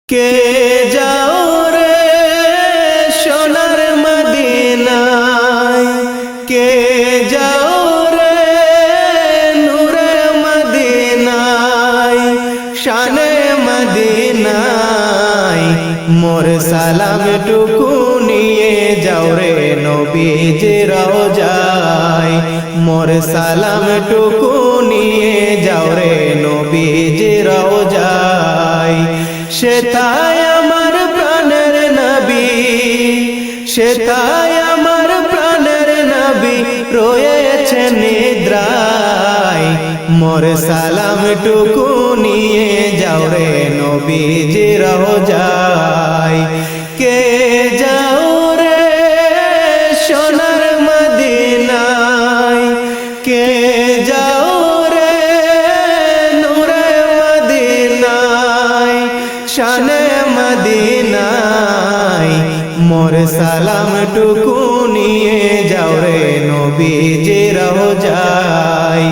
কে যাও রে সোনার মদিনায়, কে যাও রে নূরে মদিনায়, শানে মদিনায়, মোর সালাম টুকু নিয়ে যাও রে নবীজির রওজায়, মোর সালাম টুকু নিয়ে যাও রে নবীজির রওজায়। সেথায় আমার প্রাণের নবী, সেথায় আমার প্রাণের নবী রয়েছেন নিদ্রায়, মোর সালাম টুকু নিয়ে যাও রে নবীজির রওজায়। কে যাও রে সোনার মদিনায়, কে যাও রে নূরে মদিনায়, শানে মদিনায়, মোর সালাম টুকু নিয়ে যাও রে নবীজির রওজায়,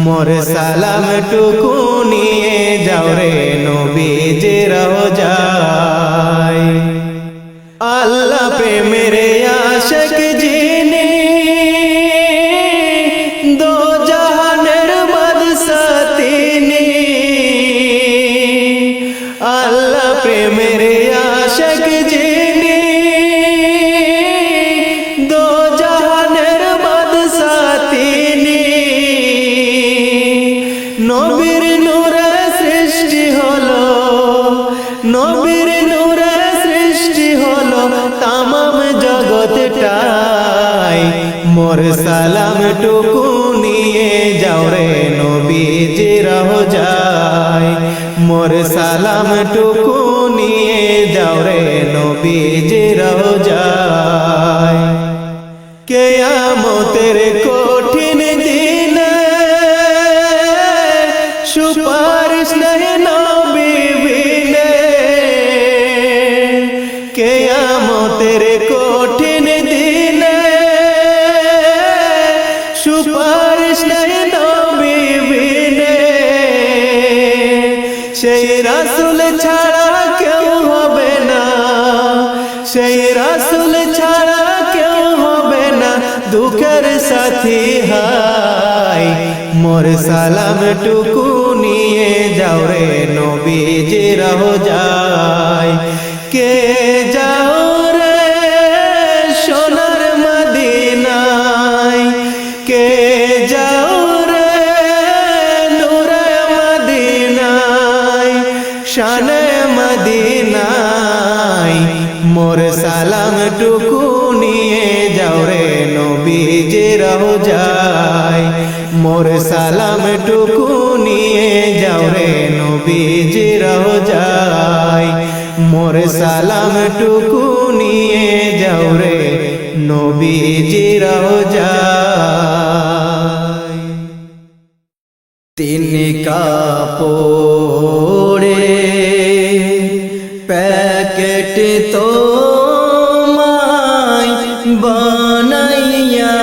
মোর সালাম টুকু নিয়ে যাও রে নবীজির রওজায়। আল্লাহ প্রেমের আশিক যিনি, দো জাহানের বাদশাহ তিনি, আল্লাহ প্রেমের আশিক যিনি, দো জাহানের বাদশাহ তিনি, নবীর নূরে সৃষ্টি হলো, নবীর নূরে সৃষ্টি হলো তামাম জগৎটাই, মোর সালাম টুকু নিয়ে যাও রে নবীজির রওজায়, মোর সালাম টুকু নিয়ে যাও রে নবীজির রওজায়। কিয়ামতের কঠিন দিনে সুপারিশ নেই নবী বিনে, কিয়ামতের কঠিন দিনে সুপারিশ নেই নবী বিনে, সেই রাসূল ছাড়া কেউ হবে না, সেই রাসূল ছাড়া কেউ হবে না দুঃখের সাথী হায়, মোর সালাম টুকু নিয়ে যাও রে নবীজির রওজায়। কে যাও রে সোনার মদিনায়, কে যাও রে নূরে মদিনায়, শানে মদিনায়, মোর সালাম টুকু নিয়ে যাও রে নবীজির রওজায়, মোর সালাম টুকু নিয়ে যাও রে নবীজির রওজায়, মোর সালাম টুকু নিয়ে যাও রে নবীজির রওজায়। তিনি কাপড়ে প্যাকেট তোমায় বানাইয়া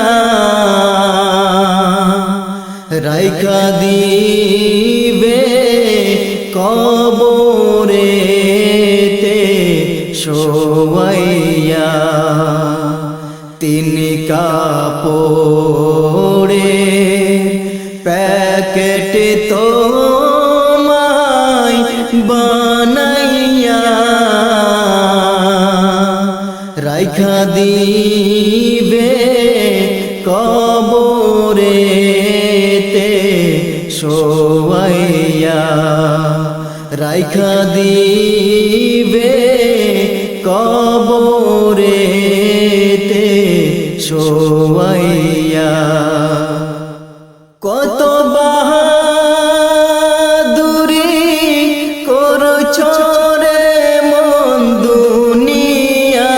রাইখা দিবে কবরেতে শোয়াইয়া, তিনি কাপড়ে প্যাকেট তোমায় বানাইয়া রাইখা দিবে কবরেতে শোয়াইয়া, রাইখা দিবে কবরেতে শোয়াইয়া। কত বাহাদুরি করছো রে মন দুনিয়ায়,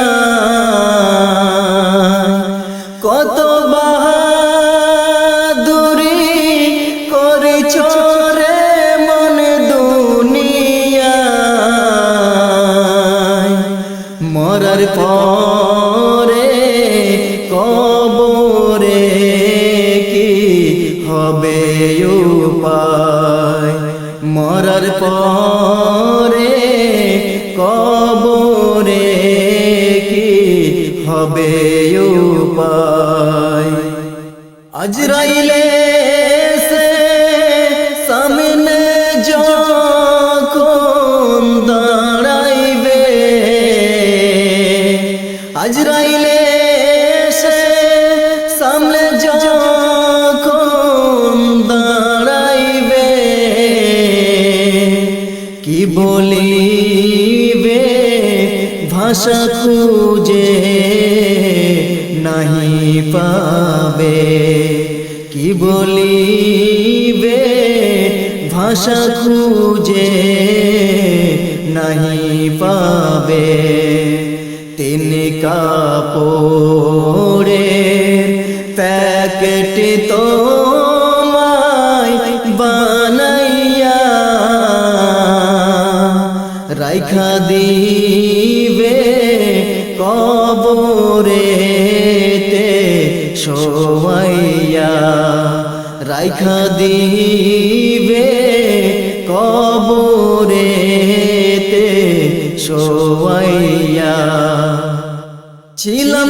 কত বাহাদুরি করছো রে মন দুনিয়ায়, মরার পরে কবরে হবে উপায়। আজরাইলে এসে সামনে যখন দাঁড়াইবে, আজরাইলে এসে সামনে যখন দাঁড়াইবে, কি বলিবে ভাষা খুঁজে নাহি পাবে, কি বলিবে ভাষা খুঁজে নাহি পাবে। তিন কাপড়ের প্যাকেট তোমায় বানাইয়া রাইখা দিবে কবরেতে শোয়াইয়া, রাইখা দিবে কবরেতে শোয়াইয়া। ছিলাম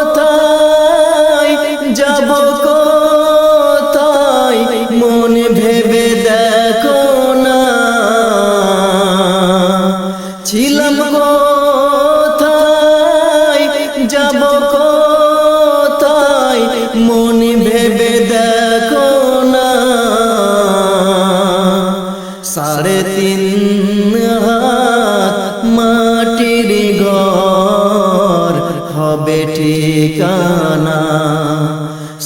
কোথায়, যাব কোথায়, মন ভেবে দেখো না। ছিলাম কোথায়, যাব কোথায়, মন ভেবে দেখো না। 3.5 হাত মাটির ঘর হবে ঠিকানা,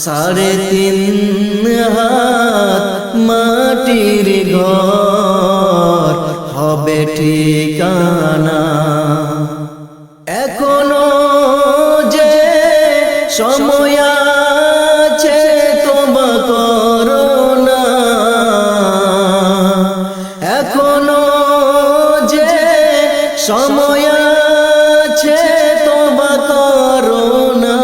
3.5 হাত মাটির ঘর হবে ঠিকানা। এখনো যে সময় আছে তোবা করো না, এখনো যে সময় আছে তোবা করো না।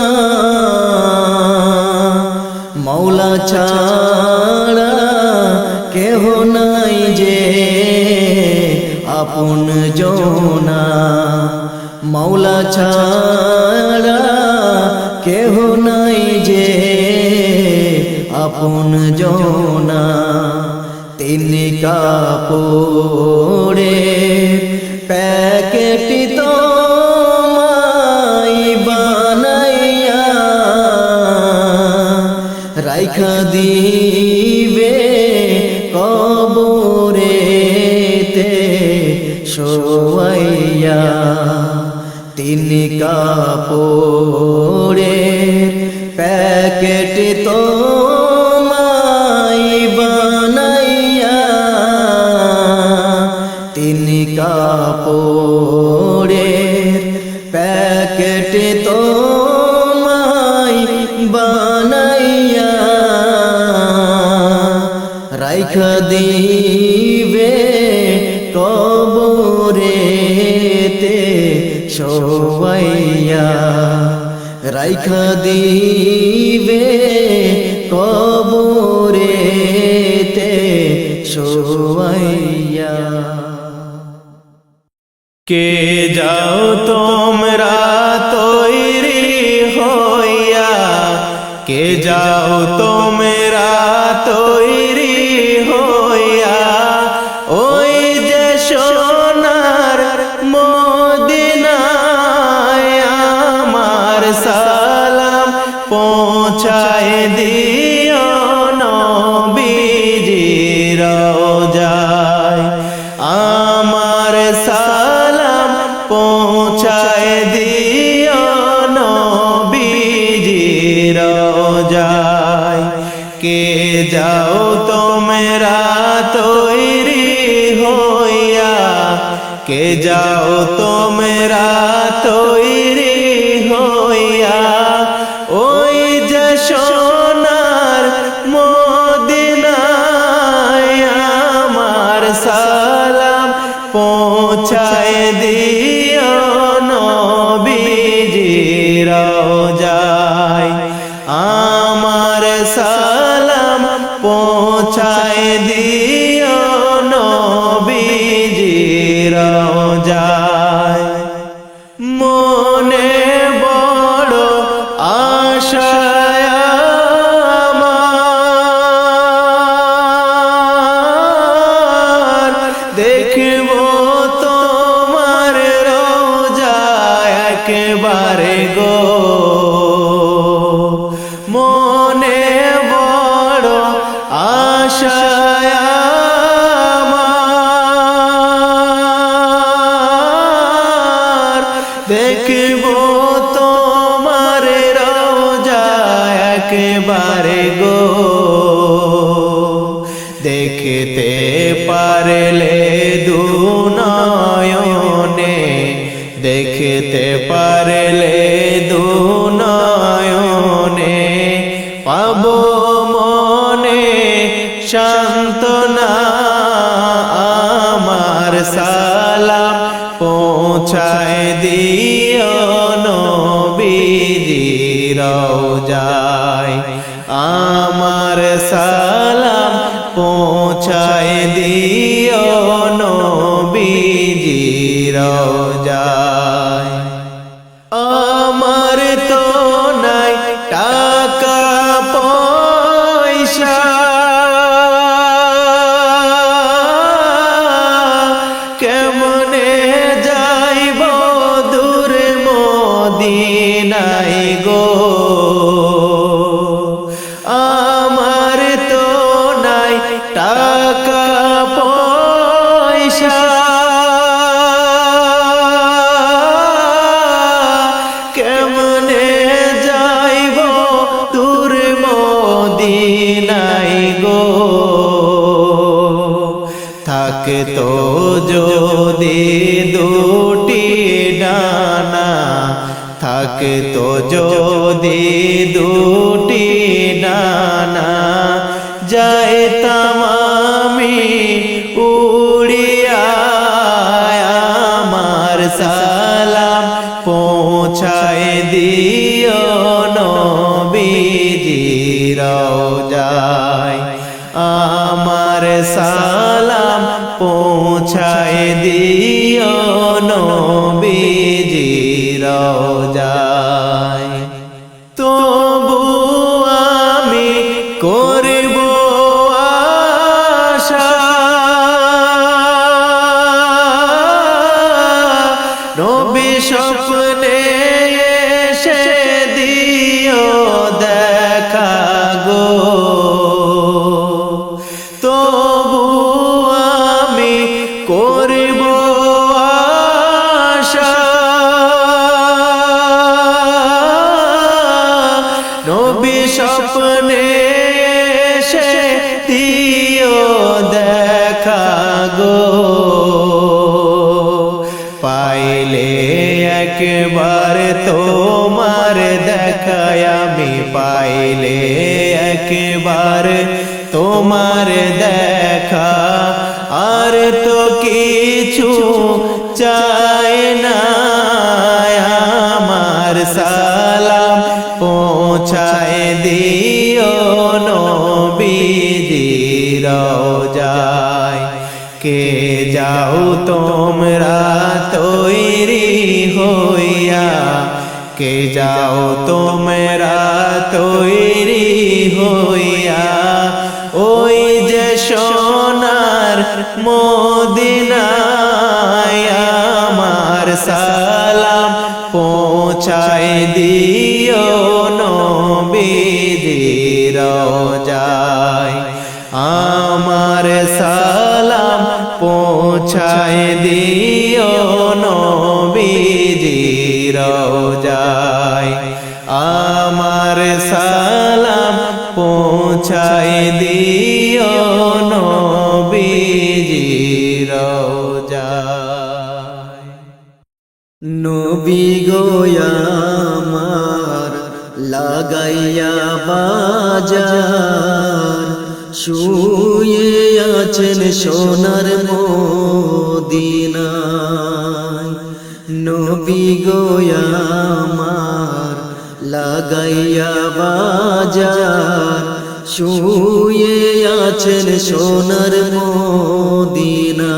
মওলা ছাড়া কেহ নাই যে আপন জনা, মওলা ছাড়া কেহ নাই যে আপন জনা। তিন কাপড়ের প্যাকেট তোমায় বানাইয়া রাইখা দিবে কবরেতে শোয়াইয়া। তিন কাপড়ের প্যাকেট তোমায় বানাইয়া, তিন কাপড়ের প্যাকেট তোমায় বানাইয়া রাইখা দিবে কবরেতে শোয়াইয়া, রাইখা দিবে কবরেতে শোয়াইয়া। কে যাও তোমরা তৈরি হইয়া, কে যাও তোমরা তৈরি হইয়া, ওই যে সোনার মদিনায় আমার সালাম পৌঁছায় দিও নবীজির রওজায়, আমার সালাম পৌঁছায় দিও নবীজির রওজায়। কে যাও তোমরা তৈরি হইয়া, কে যাও তোমরা তৈরি হইয়া, ওই যে সোনার মদিনায় আমার সালাম পৌঁছায় দিও নবীজির রওজায়, আমার সালাম পৌঁছায় দিও নবীজির রওজায়। মনে দেখব তোমার রওজা একবারে গো মনে বড় আশা আমার দেখব তোমার রওজা একবারে গো দেখতে পারলে দু নয়নে দেখতে পারলে দু নয়নে পাব মনে সান্ত্বনা আমার সালাম পৌঁছায় দিও নবীজি রওজায় আমার সালাম পৌঁছায় দিও নবীজি রওজায় আমার তো নাই টাকা পয়সা কেমনে যাইব দূর মদিনায় গো আমার তো নাই টাকা পয়সা কেমনে যাইব দূর মদিনায় গো থাকে তো যদি দুটি ডানা থাকে তো যদি দুটি ডানা যাইতাম আমি উড়িয়া আমার সালাম পৌঁছায় দিও নবীজি রওজায় আমার সালাম পৌঁছায় দিও নবীজি রওজায় তবু আমি করব আশা নবী স্বপ্নে এসে দিও দেখা গো তবু আমি করব আশা নবী স্বপ্নে এসে দিও দেখা গো পাইলে একবার তোমার দেখায় আমি পাইলে একবার তোমার দেখা আর তো কিছু চাই না আমার সালাম পৌঁছায় দিও নবীজি রওজায় কে যাও তোমরা তৈরি হইয়া কে যাও তোমরা তৈরি হইয়া ওই যে সোনার মদিনায় আমার সালাম পৌঁছায় দিও নবীজি রওজায় আমার সালাম পৌঁছায় দিও নবীজি রওজায় আমার সালাম পৌঁছায় দিও নবীজি রওজায় নবী গো আমার লাগাইয়া বাজার শুয়ে আছেন সোনার মদিনায় নবী গো আমার লাগাইয়া বাজার শুয়ে আছেন সোনার মদিনায়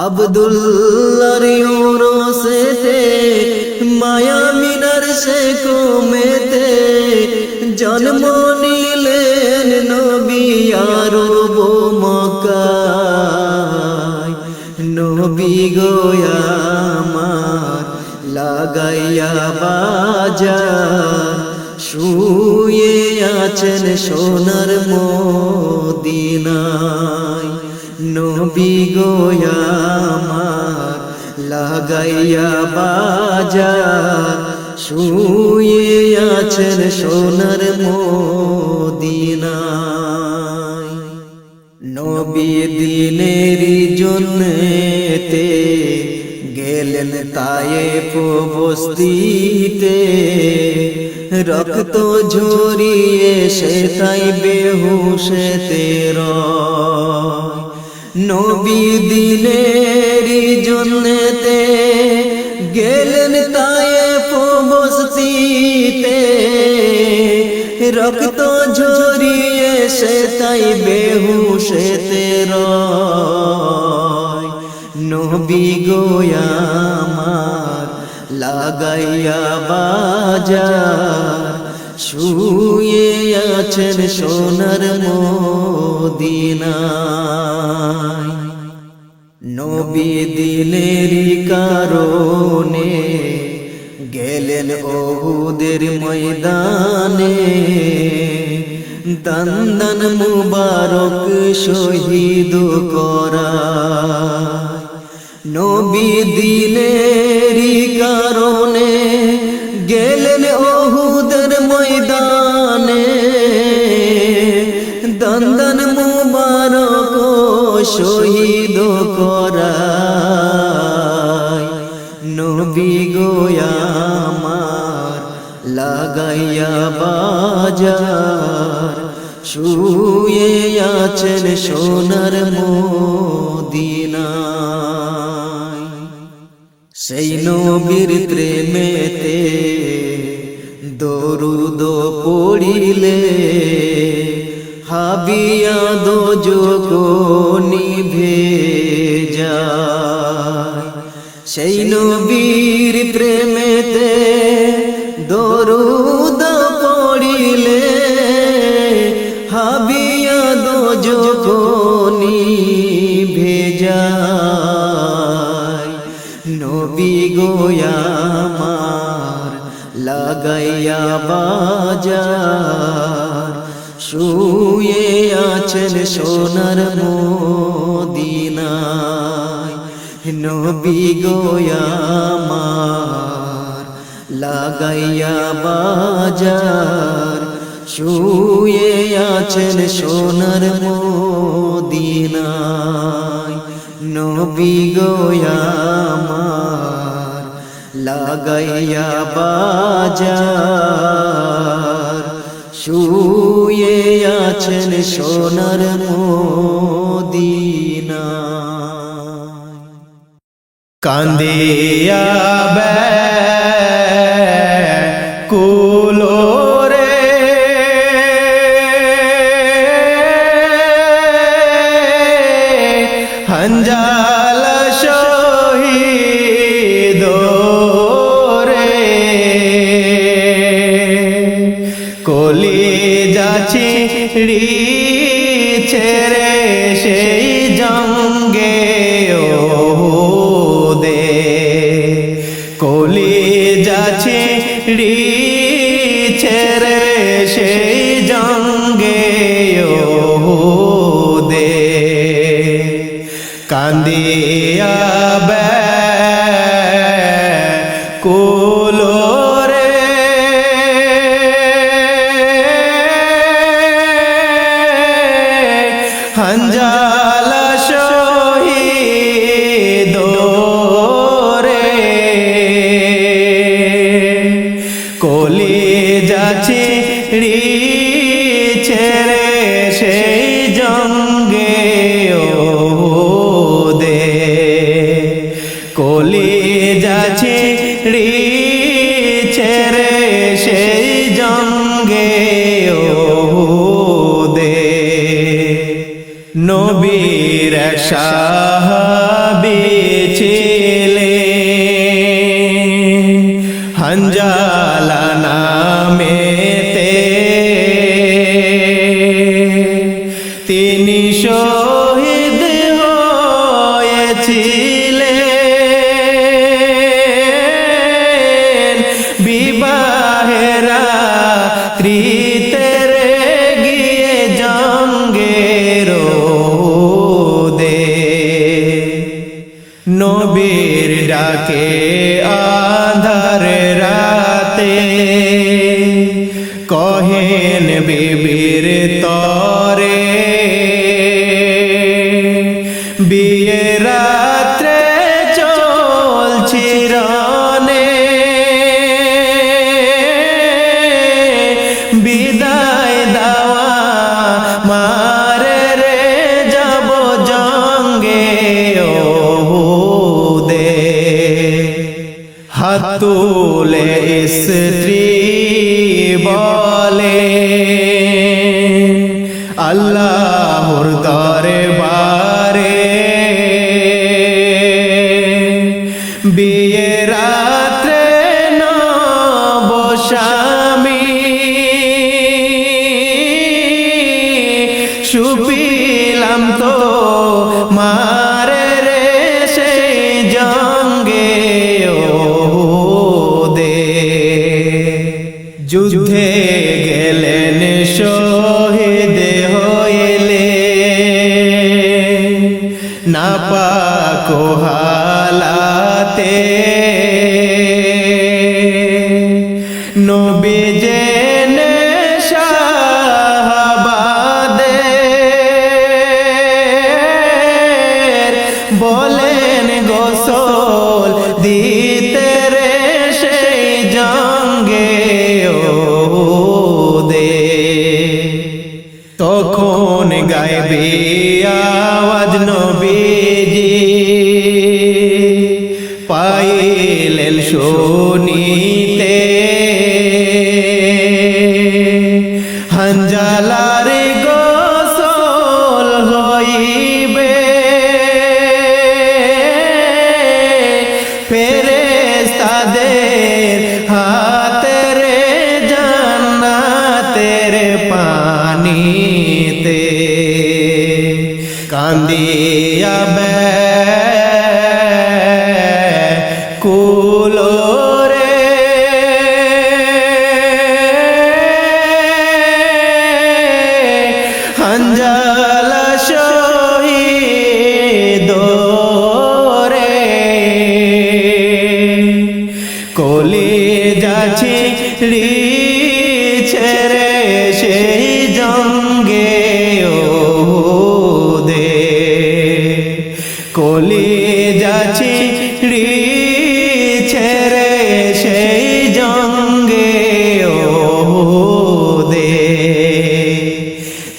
আব্দুল্লাহর ইউনুসেতে মায়া মিনার সে কমেতে জন্ম নিলেন নবী আরব মক্কায় নবী গো আমার লাগাইয়া বাজার শুয়ে আছেন সোনার মদিনায় নবী গো আমার লাগাইয়া বাজার শুয়ে আছেন সোনার মদিনায় নবী দিনেরই জন্যতে গেলেন তায়েফ বস্তিতে রক্ত ঝরিয়ে সে তাই বেহুশেতে রয় নবী দিনেরই জন্যতে গেলেন তায়েফ বস্তিতে রক্ত ঝরিয়ে সে তাই বেহুশেতে রয় নবী গো আমার লাগাইয়া বাজার শুয়ে আছেন সোনার মদিনায় নবী দিনেরই কারণে গেলেন ওহুদের ময়দানে দন্দন মুবারক শহীদ করা নবী দিনেরই কারণে গেলেন ওহুদের ময়দানে দন্দন মুবারক শহীদ করা নবী গো আমার লাগাইয়া বাজার শুয়ে আছেন সোনার মদিনায় সেই নবীর প্রেমেতে দরুদ পড়িলে হাবিয়া দোজখ নিভে যায় সেই নবীর প্রেমেতে দরুদ পড়িলে হাবিয়া দোজখ নিভে যায় নবী গো আমার লাগাইয়া বাজার শুয়ে আছেন সোনার মদিনায় নবী গো আমার লাগাইয়া বাজার শুয়ে আছেন সোনার মদিনায় নবী গো আমার লাগাইয়া বাজার শুয়ে আছেন সোনার মদিনায় কান্দিয়া ব্যাকুলো রে হানজালা শহীদ রে কলিজা ছিঁড়িছে রে সেই জঙ্গে ওহুদে কলিজা ছিঁড়িছে রে সেই জঙ্গে ওহুদে কান্দিয়া ব্যাকুলো রে হানজালা শহীদ রে কলিজা ছিঁড়িছে রে সেই জঙ্গে ওহুদে কলিজা ছিঁড়িছে রে সেই জঙ্গে ওহুদে নবীর সাহাবী ছিলেন হানজালা নামেতে তিনি শহীদ হয়েছেন ছিলেন বিবাহের রাত্রিতে রে গিয়ে জঙ্গের রোদে নবীর ডাকে আঁধার রাতে কহেন বিবির তরে বিয়ে রাত্রে চলছি রনে বিদায় দাওয়া মারে রে যাব জঙ্গে ওহুদে হাত তুলে স্ত্রী বলে আল্লাহর দরবারে বিয়ে রাত্রে নব স্বামী সুপিলাম তো মারে রে সেই জঙ্গে ওহুদে যুদ্ধে গেলেন শহীদ হইলে নাপাক হালাতে নবী জেনে সাহাবাদের বলেন গোসল দিতে রে সেই জঙ্গে ওহুদে তখন গাইবে আওয়াজ নবীজি পাইলেন শুনিতে হানজালার গোসল হইবে ফেরেশতাদের হাতে রে জান্নাতের পানিতে কান্দিয়া ব্যাকুল রে হানজালা শহীদ রে কলিজা ছিঁড়িছে রে সেই জঙ্গে ওহুদে কলিজা ছিঁড়িছে রে সেই জঙ্গে ওহুদে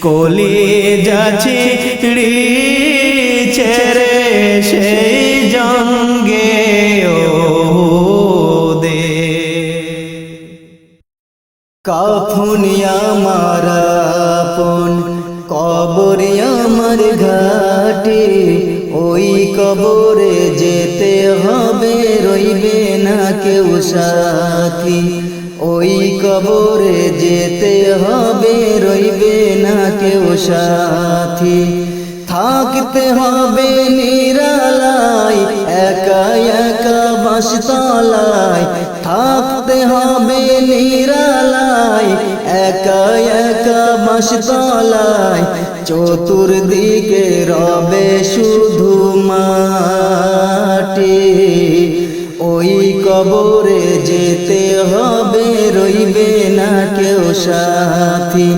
কলিজা ছিঁড়িছে রে সেই জঙ্গে ওহুদে কাফনি আমার আপন কবরে আমার ঘাটে ওই কবরে যেতে হবে রইবে না কেউ সাথী ওই কবরে যেতে হবে রইবে না কেউ সাথী থাকতে হবে নিরালায় একা একা বাসতলায় থাকতে হবে নিরালায় একা একা বাসতলায় চতুর্দিকে রবে শুধু মাটি ওই কবরে যেতে হবে রইবে না কেউ সাথী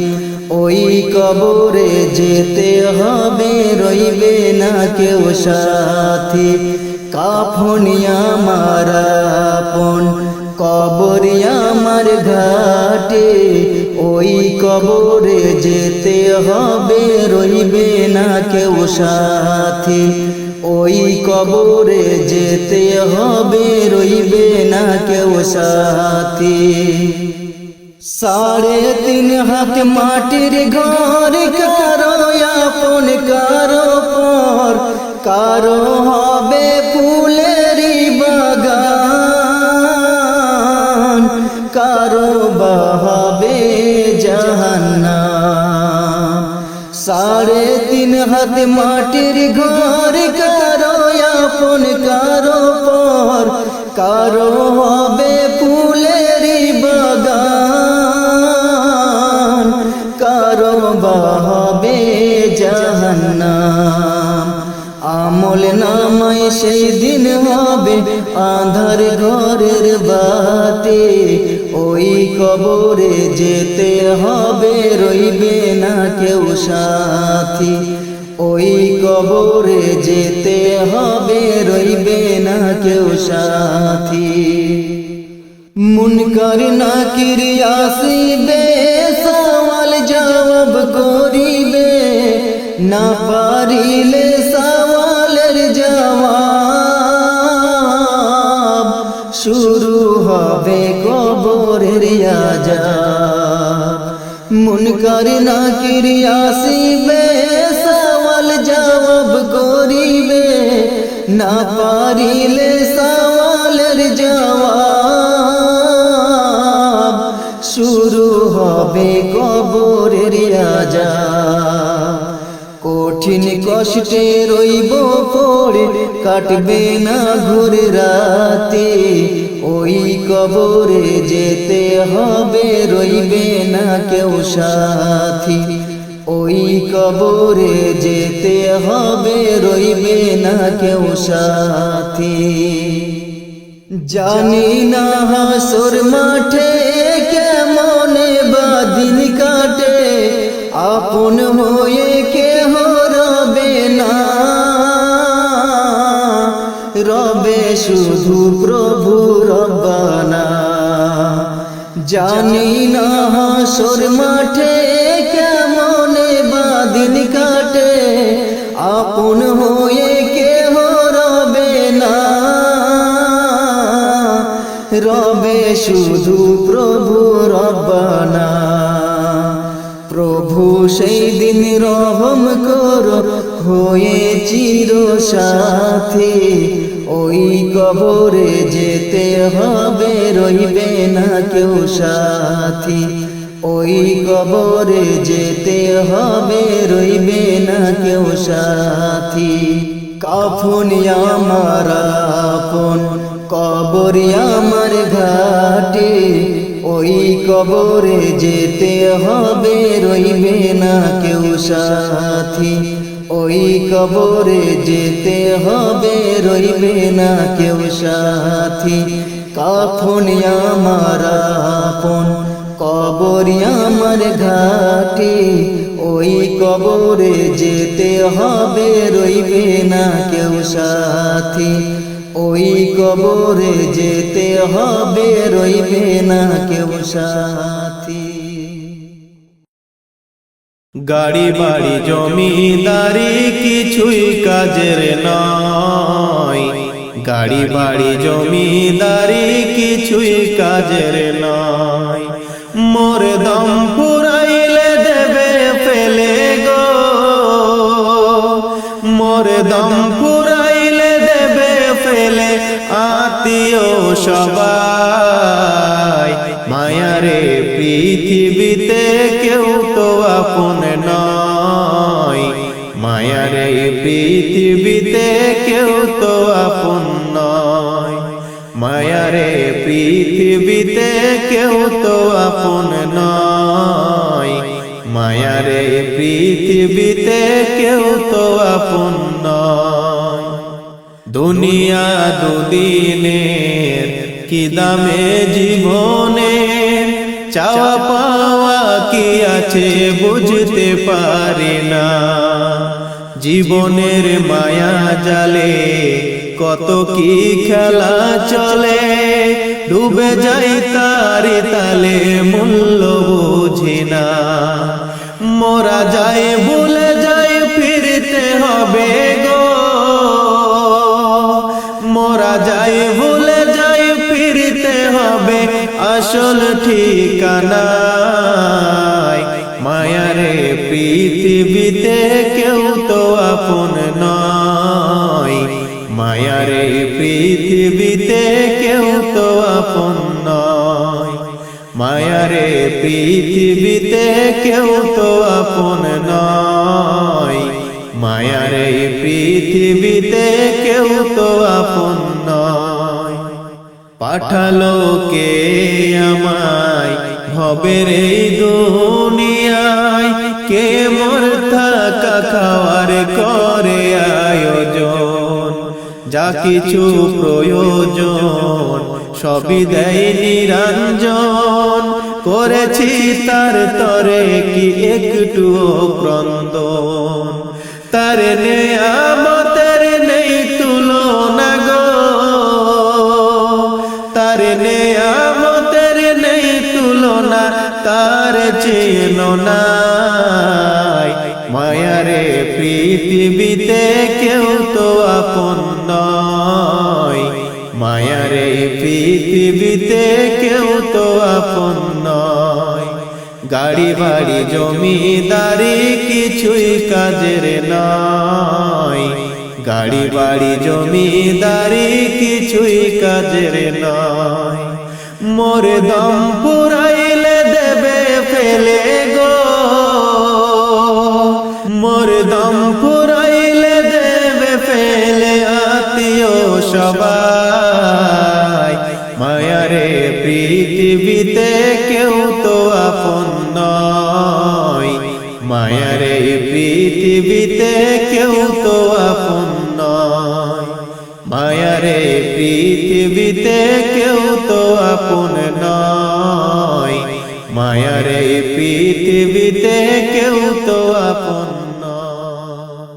ওই কবরে যেতে হবে রইবে না কেউ সাথী কাফনি আমার আপন কবরে আমার ঘাটে ওই কবরে যেতে হবে রইবে না কেউ সাথী ওই কবরে যেতে হবে রইবে না কেউ সাথী 3.5 হাত মাটির ঘর কারো আপন কারো পর কারো হবে ফুলেরই বাগান কারো হবে জাহান্নাম 3.5 হাত মাটির ঘর কারো কারো হবে ফুলেরই বাগান, কারো বা হবে জাহান্নাম। আমল নামায় সেই দিন হবে আঁধার ঘরের বাতি, ওই কবরে যেতে হবে রইবে না কেউ সাথী, ওই কবরে যেতে হবে রইবে না কেউ সাথী। মুনকার নাকির আসিবে সওয়াল জবাব করিবে, না পারিলে সওয়ালের জবাব, শুরু হবে কবরের আযাব। মুনকার নাকির আসিবে সওয়াল জবাব করিবে, না পারিলে সওয়ালের জবাব, শুরু হবে কবরের আযাব। কঠিন কষ্টে রইব পড়ে কাটবে না ঘুরে রাতে, ওই কবরে যেতে হবে রইবে না কেউ সাথী, ওই কবরে যেতে হবে রইবে না কেউ সাথী। জানি না হাসর মাঠে কেমনে বাদিন কাটে, আপন হয়ে কেহ রবে না, রবে শুধু প্রভু রব্বানা। জানি না হাসর মাঠে কেমনে বাদিন কাটে, আপন হয়ে কেহ রবে না, রবে শুধু প্রভু রব্বানা। প্রভু সেই দিন রহম করো হয়ে চির সাথী, ওই কবরে যেতে হবে রইবে না কেউ সাথী, ওই কবরে যেতে হবে রইবে না কেউ সাথী। কাফন আমার আপন, কবর আমার ঘাটে, ওই কবরে যেতে হবে রইবে না কেউ সাথী, ওই কবরে যেতে হবে রইবে না কেউ সাথী। কাফন আমার আপন, কবর আমার ঘাটে, ওই কবরে যেতে হবে রইবে না কেউ সাথী, ওই কবরে যেতে হবে রইবে না কেউ সাথী। গাড়ি বাড়ি জমিদারি কিছুই কাজের নয়, গাড়ি বাড়ি জমিদারি কিছুই কাজের নয়। মোর দম ফুরাইলে দেবে ফেলে গো, মোর দম ফুরাইলে দেবে ফেলে আত্মীয় সবাই। মায়ারে পৃথিবীতে কেউ তো আপন নয়, মায়ারে পৃথিবীতে কেউ তো আপন নয়, মায়ারে পৃথিবীতে কেউ তো আপন নয়, মায়ারে পৃথিবীতে কেউ তো আপন নয়। দুনিয়া দুদিনের কি দামে জীবনের, চাওয়া পাওয়া কি আছে বুঝতে পারি না। জীবনের মায়া জালে কত কি খেলা চলে, ডুবে যাই তারি তালে মূল্য বুঝি না। মোরা যায় ভুলে যাই ফিরতে হবে গো, মোরা যায় ভুলে যাই ফিরতে হবে আসল ঠিকানায়। মায়ারে পৃথিবীতে কেউ তো আপন নয়, মায়ারে পৃথিবীতে কেউ তো আপন নয়, মায়ারে পৃথিবীতে কেউ তো আপন নয়, মায়ারে পৃথিবীতে কেউ তো আপন নয়। পাঠালো কে আমায় ভবের এই দুনিয়ায়, কে মোর থাকা খাওয়ার করে আয়োজন, যা কিছু প্রয়োজন সবই দেয় নিরঞ্জন, করেছি তার তরে কি একটু ক্রন্দন, তার নেয়ামতের নেই তুলনা গো, তার নেয়ামতের নেই তুলনা, তার চেনো নাই, মায়ারে পৃথিবীতে কেউ তো আপন নয়, মায়ারে পৃথিবীতে কেউ তো আপন নয়, গাড়ি বাড়ি জমিদারি কিছুই কাজের নয়, গাড়ি বাড়ি জমিদারি কিছুই কাজের নয়, মোর দম পুরাইলে দেবে ফেলে গো, মোর দম পুরাইলে দেবে ফেলে আত্মীয় সবাই, মায়ারে পৃথিবীতে কেউ তো আপন নয়, মায়ারে পৃথিবীতে কেউ তো আপন নয়, মায়ারে পৃথিবীতে কেউ তো আপন নয়, মায়ারে পৃথিবীতে কেউ তো আপন নয়।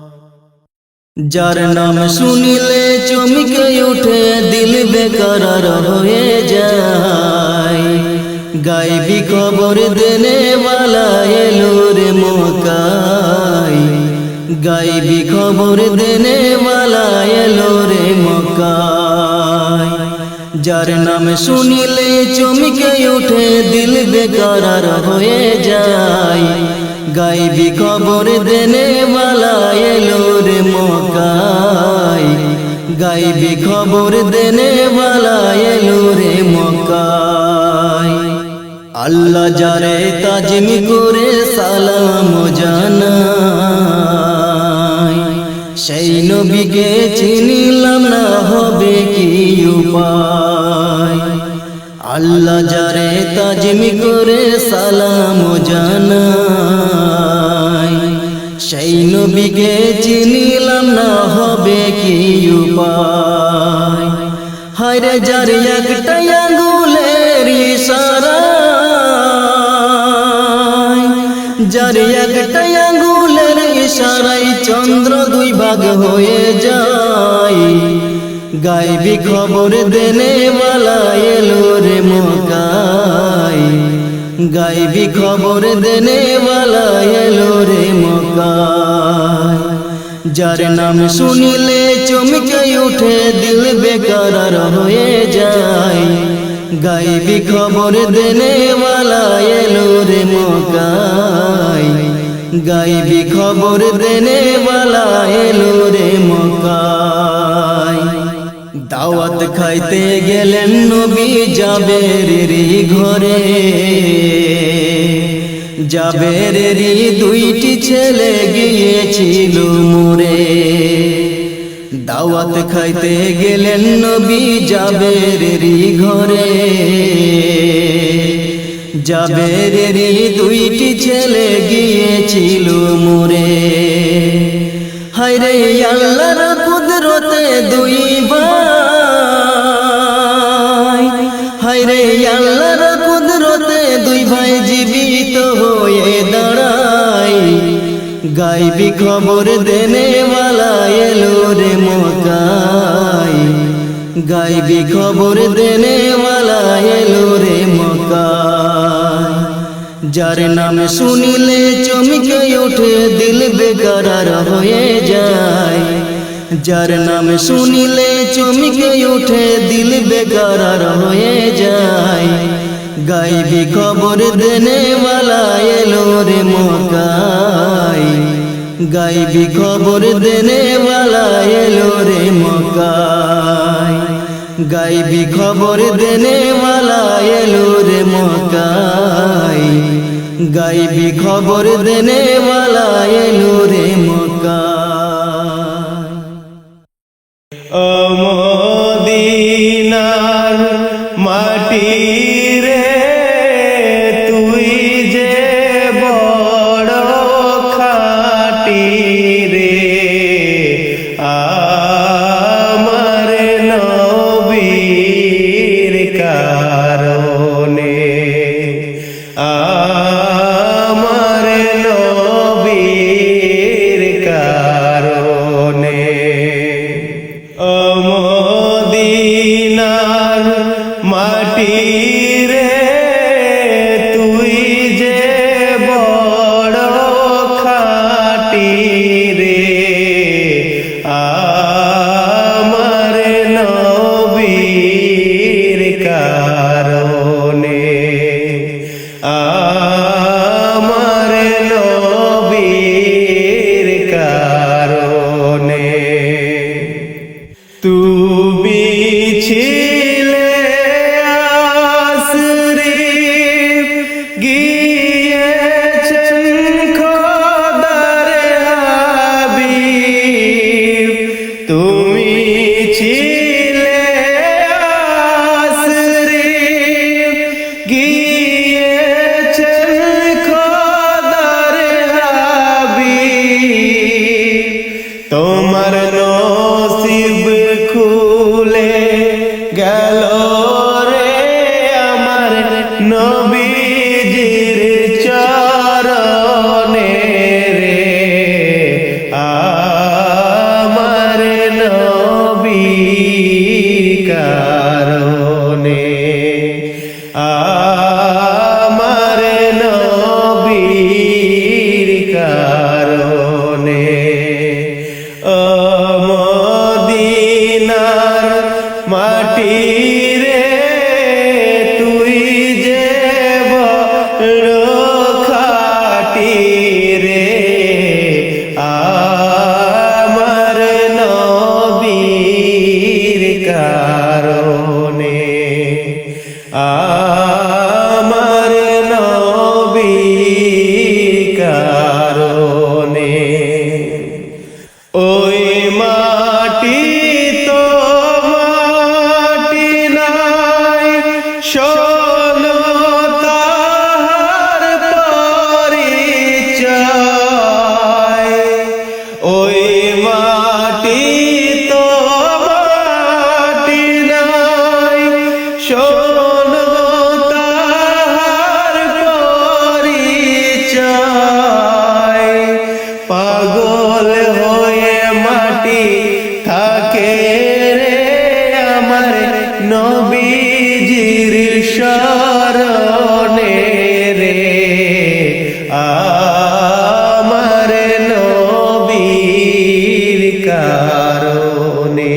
যার নাম শুনিলে চমকে উঠে দিল বেকরার হয়ে যায়, গায়বী খবর দেনে वाला এলো রে মক্কায়, গায়বী খবর দেনে वाला এলো রে মক্কায়, যার নাম শুনিলে চমকে উঠে দিল বেকরার হয়ে যায়, গায়বী খবর দেনে वाला এলো রে মক্কায়, গায়বী খবর দেনে वाला এলো রে মক্কায়। আল্লাহ যারে তাজিম করে সালাম জানায়, সেই নবীকে চিনিলাম না হবে কি উপায়, আল্লাহ যারে তাজিম করে সালাম জানায়, সেই নবীকে চিনিলাম না হবে কি উপায়, হায়রে যার একটা আঙ্গুলের ইশারায়, যার একটা আঙ্গুলের ইশারায় চন্দ্র দুই ভাগ হয়ে যায়, গায়বী খবর দেনে वाला এলো রে মক্কায়, গায়বী খবর দেনে वाला এলো রে মক্কায়, যার নাম শুনিলে চমকে উঠে দিল বেকরার হয়ে যায়, গায়বী খবর দেনে वाला এলো রে মক্কায়, গায়বী খবর দেনে वाला এলো রে মক্কায়। দাওয়াত খাইতে গেলেন নবী জাবেরেরই ঘরে, জাবেরেরই দুইটি ছেলে গিয়েছিল মরে, দাওয়াত খাইতে গেলেন নবী জাবেরেরই ঘরে, জাবেরেরই দুইটি ছেলে গিয়েছিল মরে, হায়রে আল্লাহর কুদরতে দুই ভাই, হায়রে আল্লাহর কুদরতে দুই ভাই জীবিত হয়ে দাঁড়ায়, গায়বী খবর দেনে वाला এলো রে মক্কায়, গায়বী খবর দেনে वाला এলো রে মক্কায়, যার নাম শুনিলে চমকে উঠে দিল বেকরার হয়ে যায়, যার নাম শুনিলে চমকে উঠে দিল বেকরার হয়ে যায়, গায়বী খবর দেনে वाला এলো রে মক্কায়, গায়বী খবর দেনে वाला এলো রে মক্কায়, গায়বী খবর দেনে वाला এলো রে মক্কায়, গায়বী খবর দেনে वाला এলো রে মক্কায়। ও মদিনার মাটি রে তুই যে বড় খাটি রে আমার নবীর কারণে আমার নবীর কারণে মদিনার মাটি রে তুই যে বড় খাটি রে আমার নবীর কারণে আমার নবীর কারণে তুমি ছিলে আশরিফ গিয়েছেন খোদার হাবিব তুমি ছিলে আশরিফ গিয়েছেন খোদার হাবিব তোমার নসিব খুলে গেল রে আমার নবীজির চরণে রে আমার নবীর কারণে আমার নবীর কারণে মদিনার মাটি রে তুই যে বড় খাটি রে আমার নবীর কারণে আমার নবীর কারণে ওই মাটি তো মাটি নাই শোনো তাহার পরিচয় ওই মাটি তো মাটি নাই শোনো তাহার পরিচয় পাগল হয়ে মাটি থাকে রে আমার নবীজির শরণে রে আমার নবীর কারণে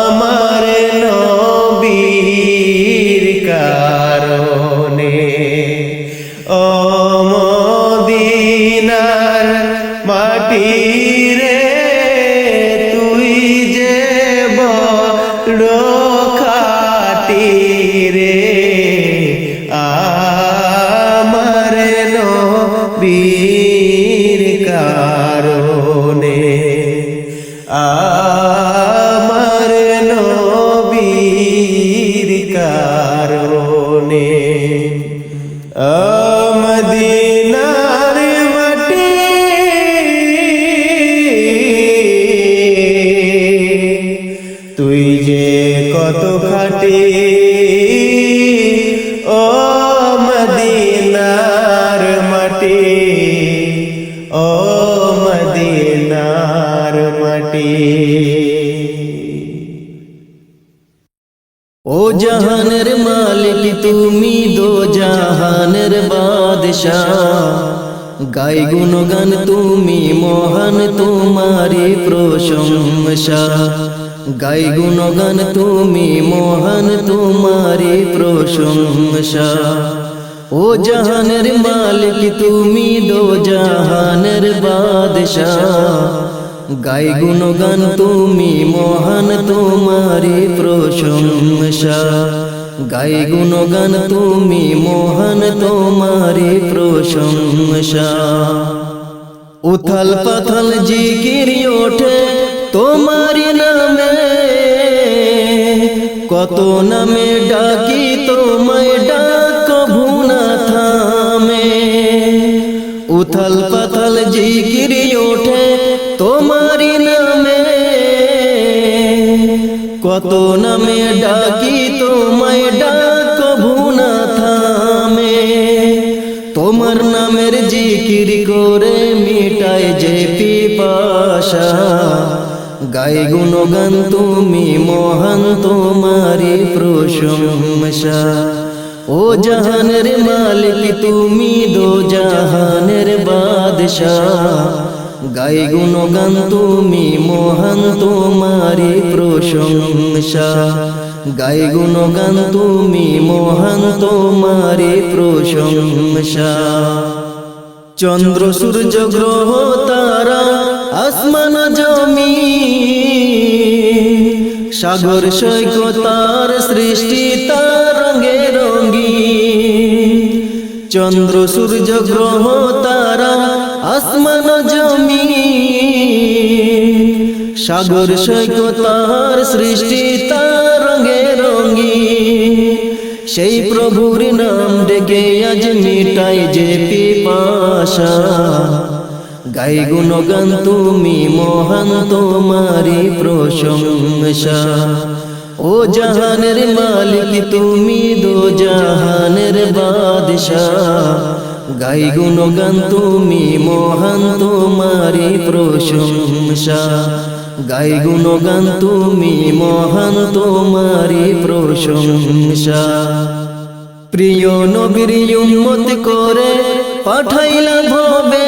আমার নবীর কারণে মদিনার মাটি রে তুই যে বড় খাটি রে আমার নবীর কারণে আমার নবীর কারণে মদিনার মাটি তুই যে কত খাটি ও মদিনার মাটি ও মদিনার মাটি ও জাহানের মালিক তুমি দো জাহানের বাদশাহ গাই গুণগান তুমি মহান তোমারি প্রশংসা গাই গুণগান তুমি মহান তোমারি প্রশংসা ও জাহানের মালিক তুমি দো জাহানের বাদশাহ গাই গুণগান তুমি মহান তোমারি প্রশংসা গাই গুণগান তুমি মহান তোমারি প্রশংসা উথাল পাথাল জিকির ওঠে তোমারি নামে কত নামে ডাকি তোমায় ডাক কভু না থামে উথাল পাথাল জিকিরি ওঠে তোমারি নামে কত নামে ডাকি তোমায় ডাক কভু না থামে তোমার নামের জিকির করে মিটায় যে পিপাসা গাই গুণগান তুমি মহান তোমারি প্রশংসা ও জাহানের মালিক তুমি দো জাহানের বাদশাহ গাই গুণগান তুমি মহান তোমারি প্রশংসা গাই গুণগান তুমি মহান তোমারি প্রশংসা চন্দ্র সূর্য গ্রহ তারা আসমান জমি সাগর সৈকতার সৃষ্টি তার রঙে রঙি চন্দ্র সূর্য গ্রহ তারা আসমান জমি সাগর সৈকতার সৃষ্টি তার রঙে রঙি সেই প্রভুর নাম ডেকে আজ মিটাই যে পিপাসা গাই গুণগান তুমি মহান তোমারি প্রশংসা ও জাহানের মালিক তুমি দো জাহানের বাদশাহ গাই গুণগান তুমি মহান তোমারি প্রশংসা গাই গুণগান তুমি মহান তোমারি প্রশংসা প্রিয় নবীর উম্মত করে পাঠাইলা ভবে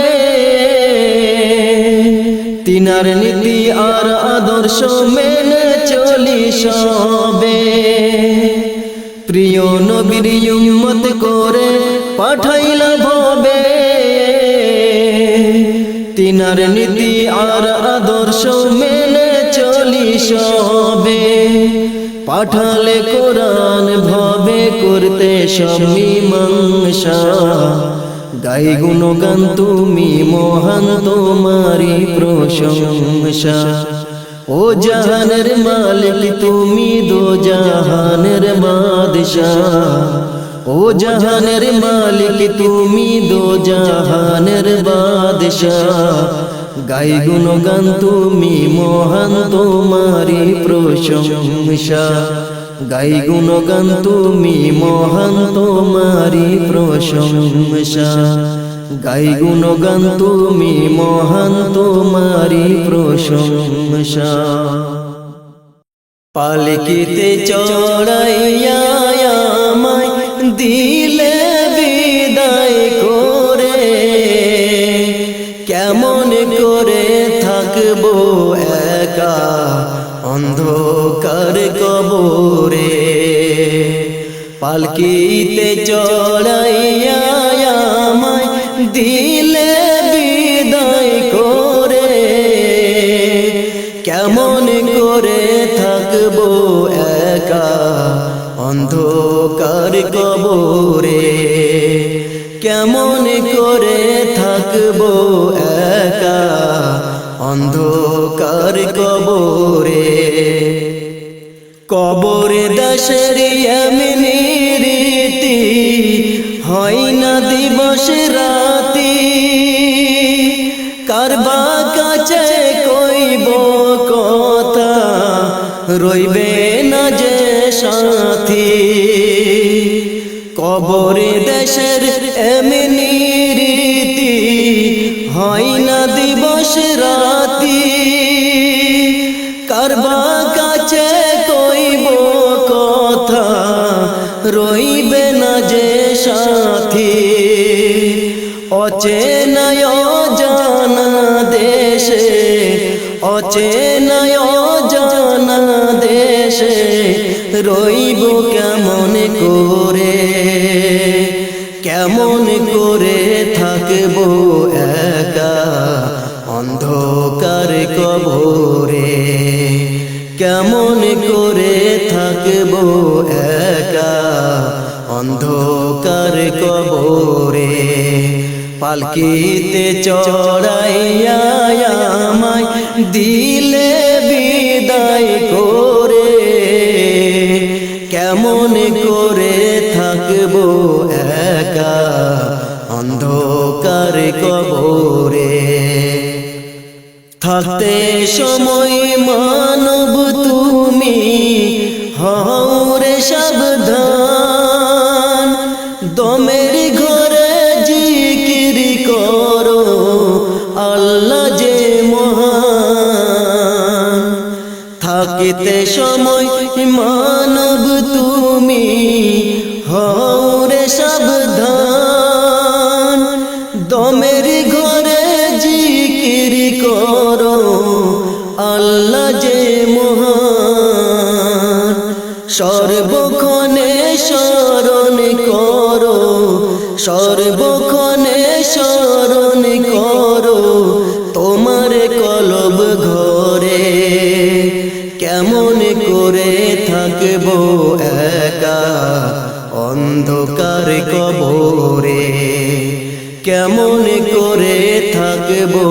তিনার নীতি আর আদর্শ মেনে চলি সবে প্রিয় নবীর উম্মত করে পাঠাইলা ভবে তিনার নীতি আর আদর্শ মেনে চলি সবে পাঠালে কোরআন ভবে করতে সমীমাংসা গাই গুণগান তুমি মহান তোমারি প্রশংসা ও জাহানের মালিক তুমি দো জাহানের বাদশাহ ও জাহানের মালিক তুমি দো জাহানের বাদশাহ গাই গুণগান তুমি মহান তোমারি প্রশংসা গাই গুণগান তুমি মহান তোমারি প্রশংসা গাই গুণগান তুমি মহান তোমারি প্রশংসা পালকিতে চড়াইয়া আমায় দিলে বিদায় করে কেমন করে থাকবো একা অন্ধকার কবরে পালকিতে চড়াইয়া আমায় দিলে বিদায় করে কেমন করে থাকবো একা অন্ধকার কবরে কেমন করে থাকবো একা অন্ধকার কবরে কবরে দাসের এমনি রীতি হয় না দিবস রাতি কারবা কাছে কইব কথা রইবে না যে সাথী কবরে দেশের এমনি রীতি হয় না দিবস রাতি কারবা কাছে কইব কথা রইবে না যে সাথী অচেনা অজানা দেশে অচেনা অজানা দেশে রইব কেমন করে কেমন করে থাকবো একা অন্ধকার কবরে কেমন করে থাকবো একা অন্ধকার কবরে পালকিতে চড়াইয়া আমায় দিলে বিদায় করে সময় মানব তুমি হও রে সাবধান, দমের ঘরে জিকির করো আল্লাহ যে মহান। থাকিতে সময় মানব তুমি হও রে সাবধান, দমের ঘরে জিকির করো আল্লাহ যে মহান। সর্বক্ষণে স্মরণ করো, সর্বক্ষণে স্মরণ করো তোমার কলব ঘরে। কেমন করে থাকবো একা অন্ধকার কবরে, কেমন করে থাকবো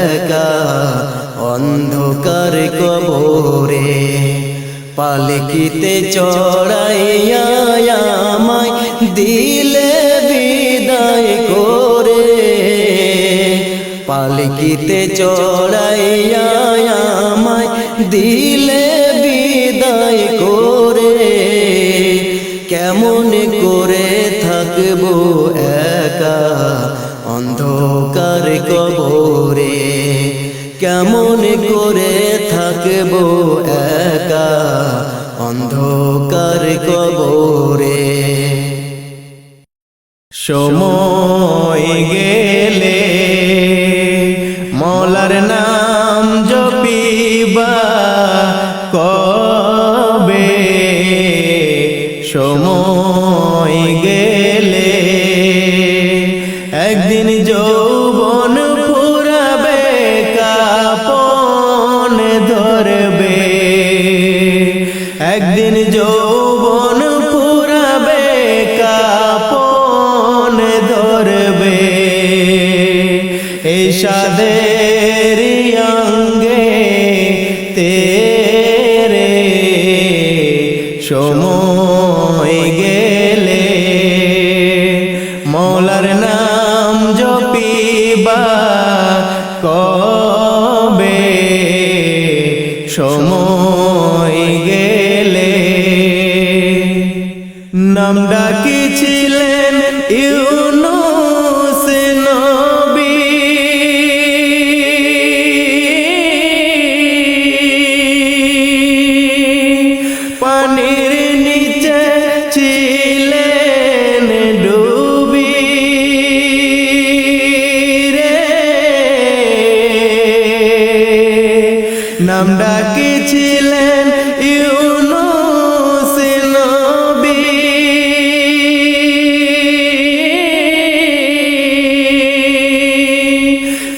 একা অন্ধকার কবরে। পালকিতে চড়াইয়া আমায় দিলে বিদায় করে, পালকিতে চড়াইয়া আমায় দিলে বিদায় করে। কেমন করে থাকবো একা অন্ধকার কবরে, কেমন করে থাকবো একা অন্ধকার কবরে। সময় গেলে মৌলার নাম জপিবা কবে, সময় গেলে একদিন যৌবন ফুরাবে, কাপন ধরবে, একদিন যৌবন ফুরাবে, কাপন ধরবে। এই সাদের অঙ্গে তেরে সময় গেলে মৌলার নাম জপিবা কবে, সময় গেলে। নাম ডাকিছিলেন ইউনূস নবী, পানির নিচে ছিলেন ডুবি রে। নাম ডাকিছিলেন ইউনূস নবী,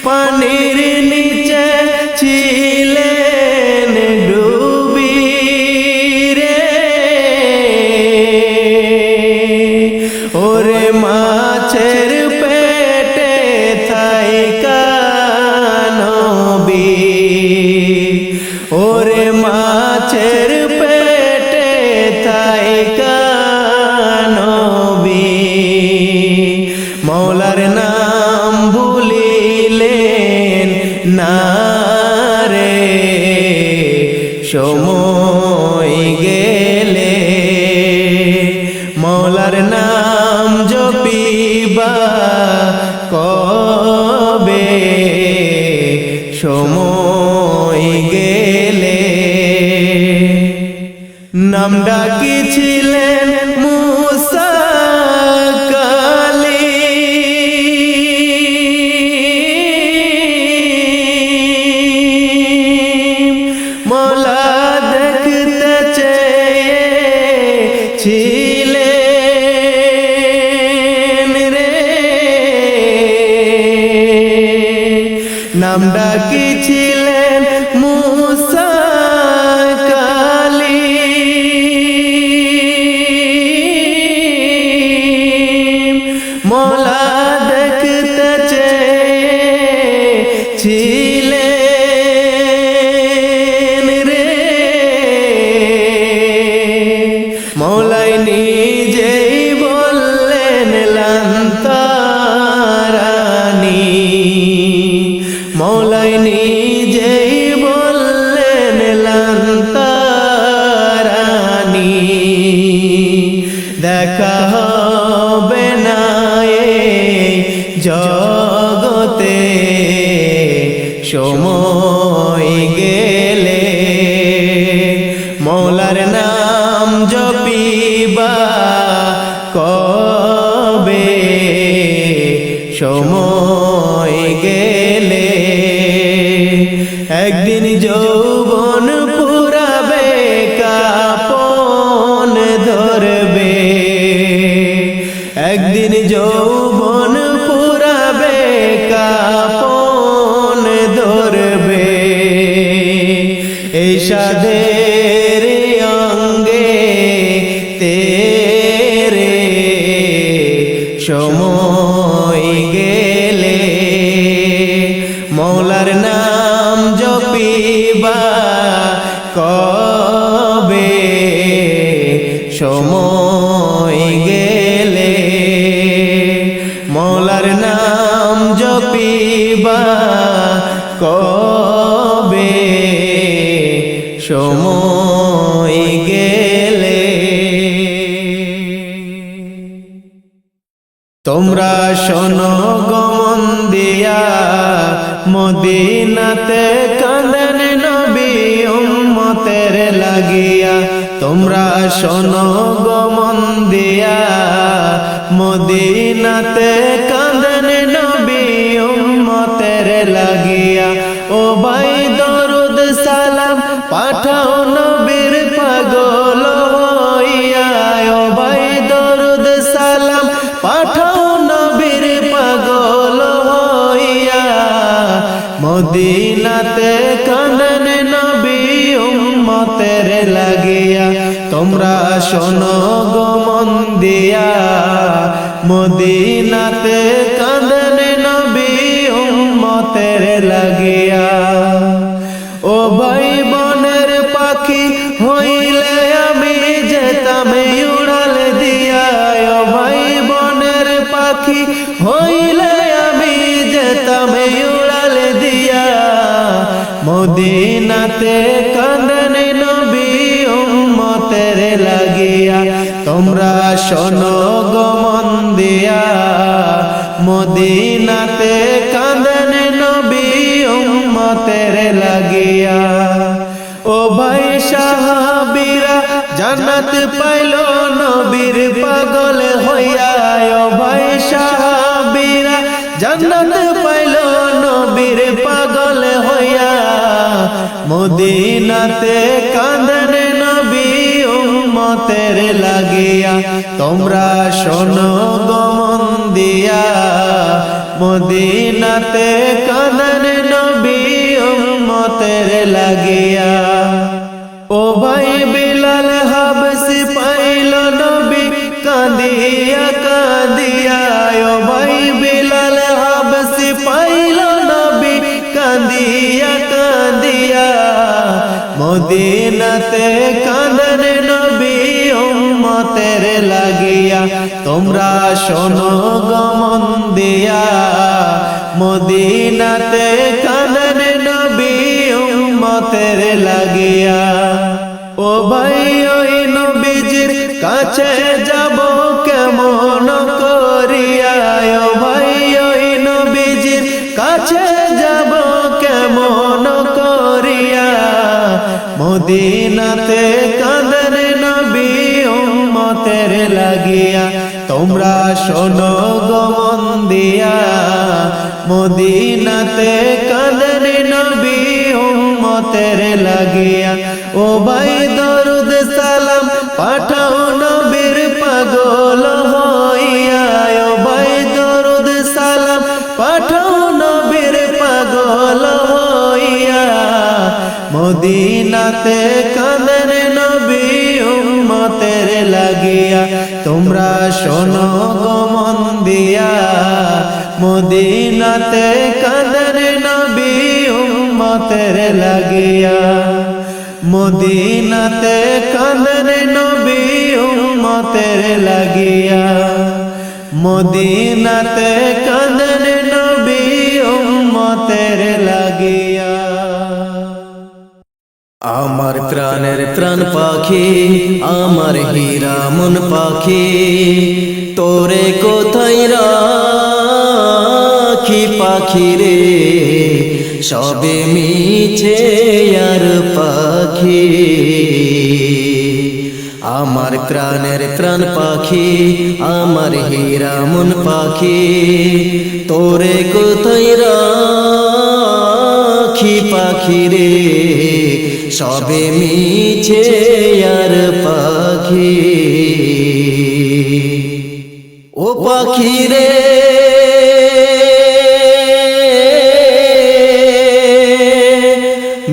পানির নিচে ছিলেন ডুবি রে। ওরে মাছের পেটে থাইকা নবী, ওরে মাছের পেটে থাইকা নবী, মৌলার নাম ভুলিলেন না রে। সময় গেলে মৌলার নাম জপিবা কবে, সময় গেলে। নাম ডাকিছিলেন মূসা কালীম, মৌলা দেখতে চেয়েছিলেন রে। নাম ডাকিছিলেন মূসা কালীম, মৌলা দেখতে চেয়েছিলেন রে। মৌলাই নিজেই বললেন লান্তারানি, মৌলাই নিজে দেখা হবে না এই জগতে সময় গেলে মৌলার নাম জপিবা কবে সময় গেলে একদিন যৌবন পুরাবে কাপন ধরবে একদিন যৌবন পুরাবে কাপন ধরবে এই সাধের অঙ্গে তেরে সময় গেলে মৌলার নাম জপিবা কবে সময় গেলে মৌলার নাম জপিবা কবে সময় গেলে তোমরা শোনো গমন দিয়া মদিনাতে কাঁদেন নবী উম্মতের লাগিয়া তোমরা শোনো গমন দিয়া মদিনাতে কাঁদেন নবী উম্মতের লাগিয়া ও ভাই দরুদ সালাম পাঠাও নবীর পাগল হইয়া ও ভাই দরুদ সালাম পাঠাও নবীর পাগল হইয়া মদিনাতে কাঁদেন নবী উম্মতের লাগিয়া তোমরা শোনো গমন দিয়া মদিনাতে কাঁদেন নবী উম্মতের লাগিয়া ও ভাই বনের পাখি হইলে আমি যেতাম উড়াল দিয়া ও ভাই বনের পাখি হইলে আমি যেতাম উড়াল দিয়া মদিনাতে কাঁদেন নবী উম্মতের লাগিয়া তোমরা শোনো গমন দিয়া মদিনাতে কাঁদেন নবী উম্মতের লাগিয়া ও ভাই সাহাবীরা জান্নাত পাইল নবীর পাগল হইয়া ও ভাই সাহাবীরা জান্নাত পাইল নবীর পাগল হইয়া মদিনাতে কাঁদেন নবী উম্মতের লাগিয়া তোমরা শোনো গমন দিয়া মদিনাতে কাঁদেন নবী উম্মতের লাগিয়া ও ভাই বিলাল হাবশি পাইল নবী কাঁদিয়া কাঁদিয়া ও ভাই বিলাল হাবশি পাইল নবী কাঁদিয়া কাঁদিয়া মদিনাতে কাঁদেন নবী উম্মতের লাগিয়া তোমরা শোনো গমন দিয়া মদিনাতে কাঁদেন নবী উম্মতের লাগিয়া ও ভাই ওই নবীজির কাছে যাব কেমন করিয়া ও ভাই ওই নবীজির কাছে যাব কেমন করিয়া মদিনাতে কাঁদেন নবী উম্মতের লাগিয়া তোমরা শোনো গমন দিয়া মদিনাতে কাঁদেন নবী উম্মতের লাগিয়া ও ভাই দরুদ সালাম পাঠাও নবীর পাগল হইয়া ও ভাই দরুদ সালাম পাঠাও নবীর পাগল হইয়া মদিনাতে কাঁদেন নবী উম্মতের লাগিয়া তোমরা শোনো গমন দিয়া মদিনাতে কাঁদেন নবী উম্মতের লাগিয়া মদিনাতে কাঁদেন নবী উম্মতের লাগিয়া মদিনাতে কাঁদেন নবী উম্মতের লাগিয়া। আমার প্রাণের প্রাণ পাখি, আমার হীরা মন পাখি, তোরে কোথায় রাখি পাখি রে, সবে মিছে আর পাখি। আমার প্রাণের প্রাণ পাখি, আমার হীরা মন পাখি, তোরে কোথায় রাখি পাখি রে, সবে মিছে আর পাখি। ও পাখি রে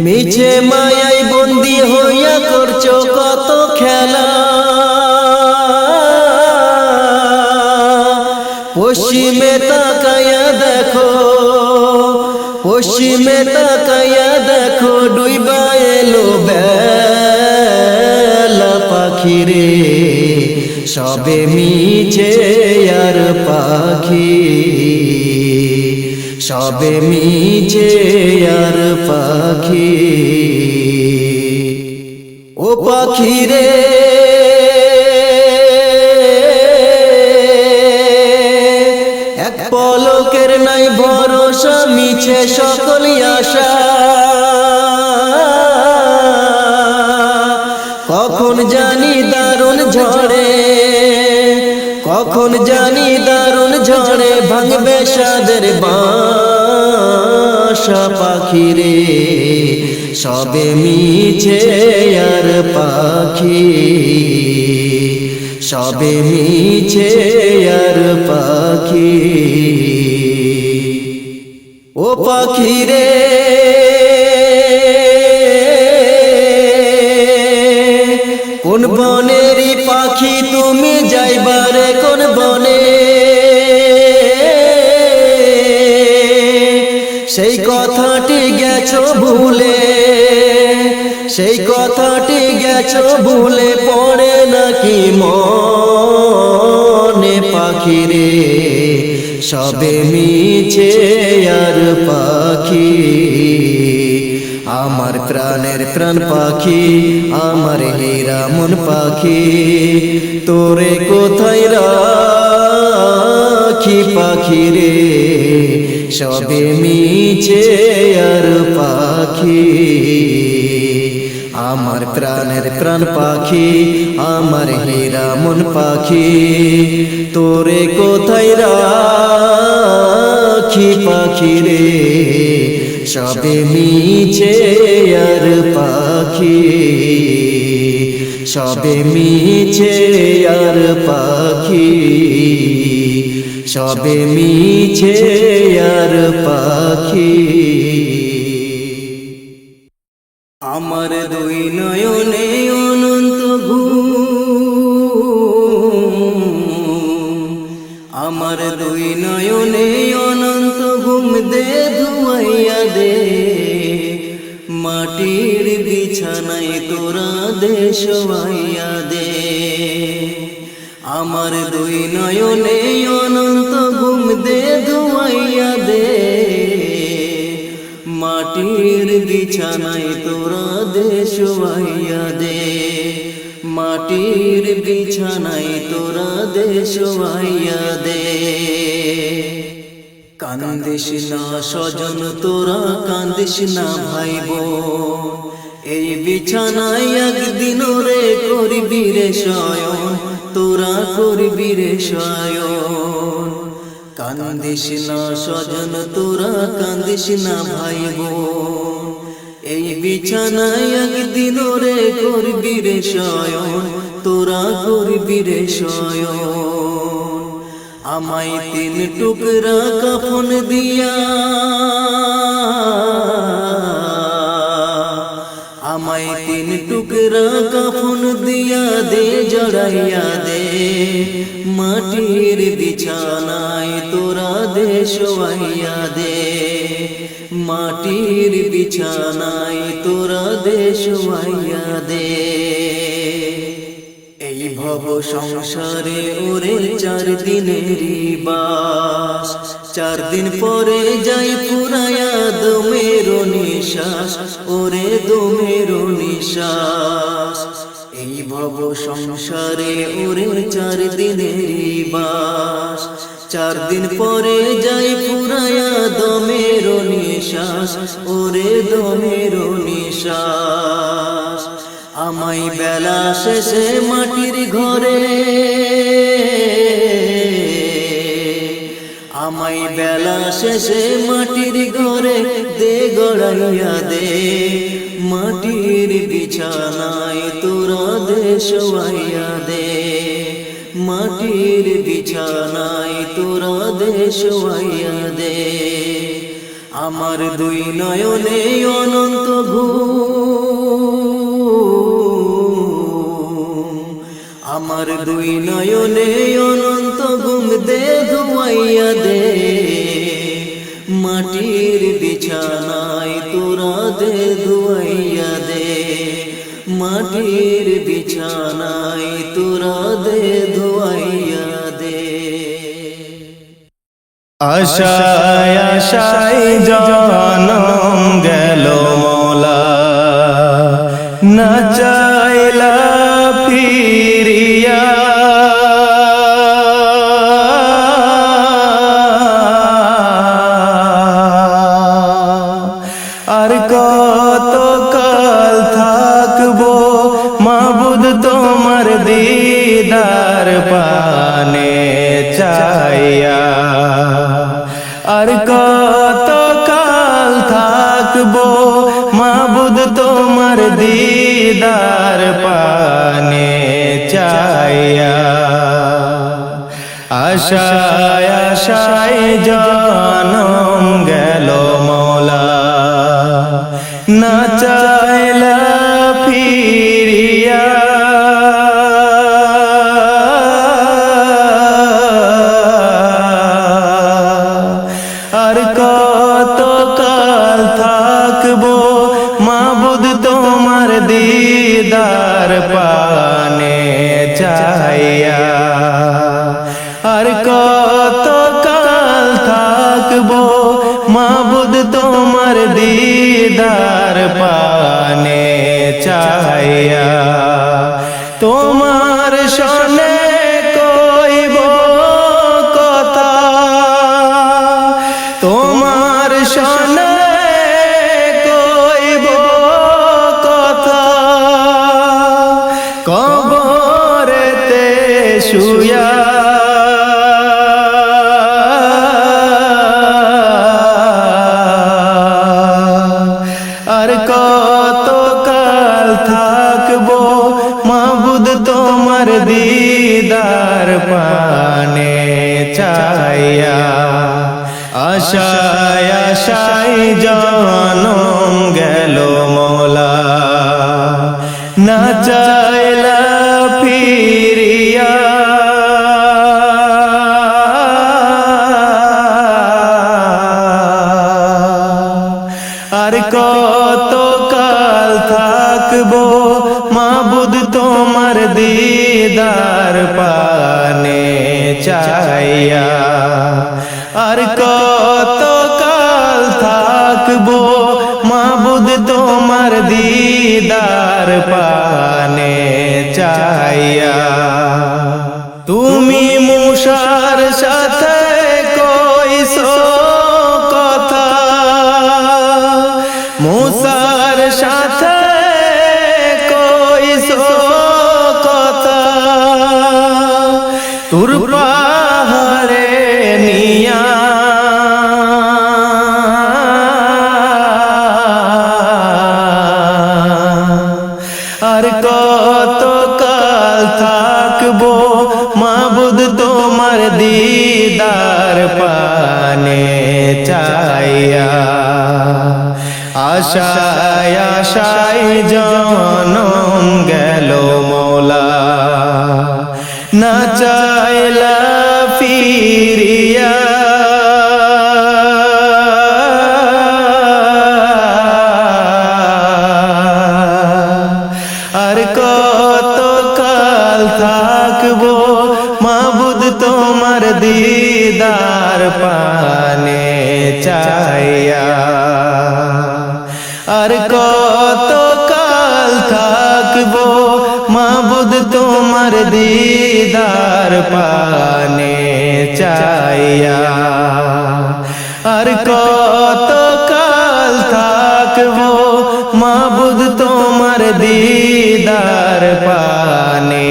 মিছে মায়াই বন্দি হইয়া করছো কত খেলা, পশ্চিমে তাকায়া দেখো, পশ্চিমে তাকায়া দেখো, ডুইবা এলো বেলা পাখি রে, সবে মিছে আর পাখি, সবে মিছে আর পাখি। ও পাখি রে এক পলকের নাই ভরসা, মিছে সকলই আশা, কখন জানি দারুণ ঝড়ে, কখন জানি দারুণ ঝড়ে ভাঙবে সাদের বাসা পাখি রে, সবে মিছে আর পাখি, সবে মিছে আর পাখি। ও পাখি রে কোন বনেরই পাখি তুমি, যাইবারে কোন বনে, সেই কথাটি গেছো ভুলে, সেই কথাটি গেছো ভুলে, পড়ে নাকি মনে পাখি রে, সবে মিছে আর পাখি। আমার প্রাণের প্রাণ পাখি, আমার হীরা মন পাখি, তোরে কোথায় রাখি পাখি রে, সবে মিছে আর পাখি। আমার প্রাণের প্রাণ পাখি, আমার হীরা মন পাখি, তোরে কোথায় রাখি পাখি রে, সবে মিছে আর পাখি, সবে মিছে আর পাখি, সবে মিছে আর পাখি। আমার দুই নয়নে অনন্ত ঘুম, আমার দুই নয়নে অনন্ত ঘুম দে ধুয়াইয়া দে, মাটির বিছানায় তোরা দে শোয়াইয়া দে। আমার দুই নয়নে অনন্ত ঘুম দে ধুয়াইয়া দে, মাটির বিছানায় তোরা দে শোয়াইয়া দে, মাটির বিছানায় তোরা দে শোয়াইয়া দে। কান্দিস না স্বজন তোরা, কান্দিস না ভাই বোন, এই বিছানায় একদিন রে করবি রে শয়ন, তোরা করবি রে শয়ন। কান্দিস না স্বজন তোরা, কান্দিস না ভাই বোন, এই বিছানায় একদিন রে করবি রে শয়ন, তোরা করবি রে শয়ন। আমায় তিন টুকরা কাফন দিয়া, আমায় তিন টুকরা কাফন দিয়া দে জড়াইয়া দে, মাটির বিছানায় তোরা দে শোয়াইয়া দে, মাটির বিছানায় তোরা দে শোয়াইয়া দে। এই ভব সংসারে ওরে 4 দিনেরই বাস, 4 দিন পরে যাই ফুরায়া দমের নিশ্বাস, ওরে দমের নিশ্বাস। এই ভব সংসারে ওরে 4 দিনেরই বাস, 4 দিন পরে যাই ফুরায়া দমের নিশ্বাস, ওরে দমের নিশ্বাস। আমায় বেলা শেষে মাটির ঘরে, আমায় বেলা শেষে মাটির ঘরে দে গড়াইয়া দে, মাটির বিছানায় তোরা দে শোয়াইয়া দে, মাটির বিছানায় তোরা দে শোয়াইয়া দে। আমার 2 নয়নে অনন্ত ঘুম, আমার 2 নয়নে অনন্ত ঘুম দে ধুয়াইয়া দে, মাটির বিছানায় তোরা দে ধুয়াইয়া দে, মাটির বিছানায় তোরা দে ধুয়াইয়া দে। আশায় আশায় জনম গেল মৌলা, না চাইলা ফিরিয়া। আর কত কাল থাকবো মাবুদ তোমার দিদার পানে চাইয়া। আর কত কাল থাকবো মাবুদ তোমার দিদার পানে চাইয়া। আশায় আশায় জনম গেল মৌলা, না চাইলা ফিরিয়া। আর কত কাল থাকবো মাবুদ তোমার দিদার পানে চাইয়া। আর কত কাল থাকবো মাবুদ তোমার দিদার পানে চাইয়া। তোমার শনে কইব কথা, তোমার শনে কইব কথা, কবরেতে শুয়া। আর কত কাল থাকবো মাবুদ তোমার দিদার পানে চাইয়া। আশায় আশায় জনম গেল মৌলা, না চাইলা ফিরিয়া। আর কত কাল থাকবো মাবুদ তোমার দিদার পানে চাইয়া। আর কত কাল থাকবো মাবুদ তোমার দিদার পানে চাইয়া। তুমি মুসার সাথে কইছো কথা, মুসার সাথে কইছো কথা, তুর পাহাড়ে নিয়া। আর কত কাল থাকবো মাবুদ তোমার দিদার পানে চাইয়া। আশায় আশায় জনম গেল মৌলা, না চাইলা ফিরিয়া। আর কত কাল তোমার দিদার পানে চাইয়া। আর কত কাল থাকবো মাবুদ তোমার দিদার পানে চাইয়া। আর কত কাল থাকবো মাবুদ তোমার দিদার পানে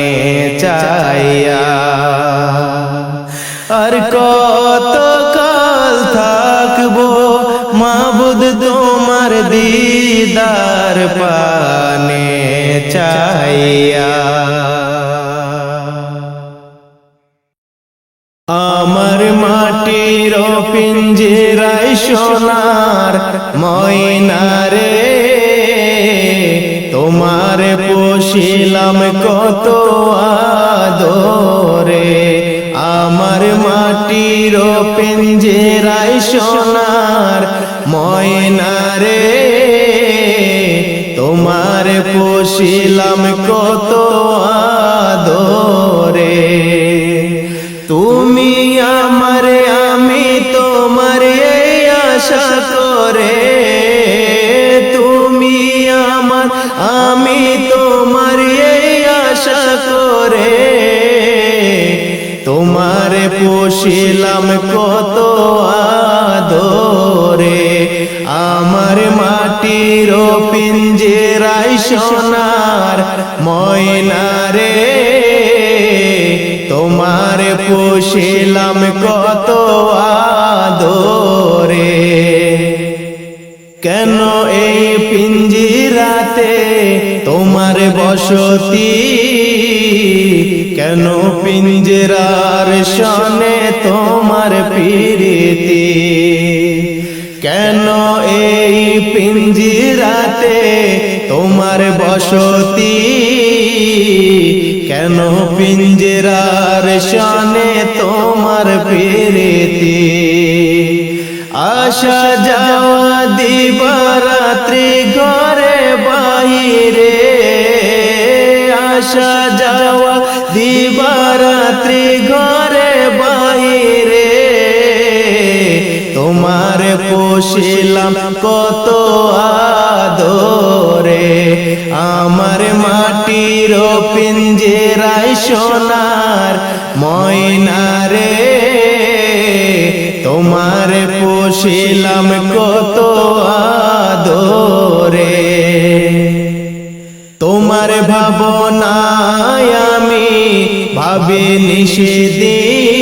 চাইয়া। আর কত কাল থাকবো মাবুদ তোমার দিদার পানে চাইয়া। আমার মাটির পিঞ্জরায় সোনার ময়না রে, তোমার পোষিলাম কত আদরে। আমার মাটির পিঞ্জরায় সোনার ময়না রে, তোমার পোষিলাম কত আদরে। তুমি আমার আমি তোমার এই আশা করে, তুমি আমার আমি তোমার এই আশা করে। তোমার পোষিলাম কত আদরে। আমার মাটির পিঞ্জরায় সোনার ময়না রে, তোমার পোষিলাম কত আদরে। কেন এই পিঞ্জিরাতে তোমার বসতি, কেন পিঞ্জরার সনে তোমার প্রীতি। কেন এই পিঞ্জিরাতে তোমার বসতি, কেন পিঞ্জরার সনে তোমার প্রীতি। আসা যাওয়া দিবারাত্রি ঘরে বাহিরে, আসা যাওয়া দিবারাত্রি ঘরে বাহিরে। তোমার পোষিলাম কত আদরে। আমার মাটির পিঞ্জরায় সোনার ময়না রে, তোমার পোষিলাম কত আদরে। তোমার ভাবনায় আমি ভাবি নিশিদিন,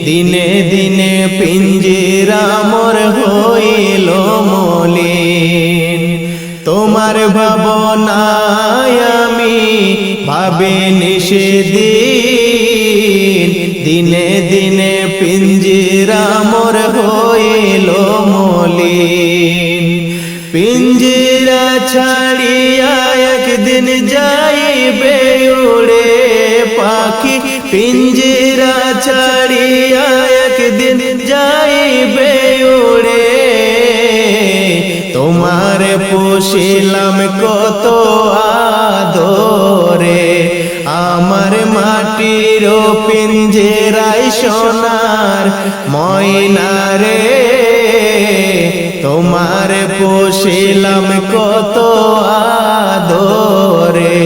দিনে দিনে পিঞ্জরা মোর হইল মলিন। তোমার ভাবনায় আমি ভাবি নিশিদিন, দিনে দিনে পিঞ্জরা মোর হইল মলিন। পিঞ্জরা ছাড়িয়া একদিন যাইবে উড়ে পাখি, পিঞ্জরা ছাড়িয়া একদিন যাইবে উড়ে। তোমার পোষিলাম কত আদরে। আমার মাটির পিঞ্জরায় সোনার ময়না রে, তোমার পোষিলাম কত আদরে।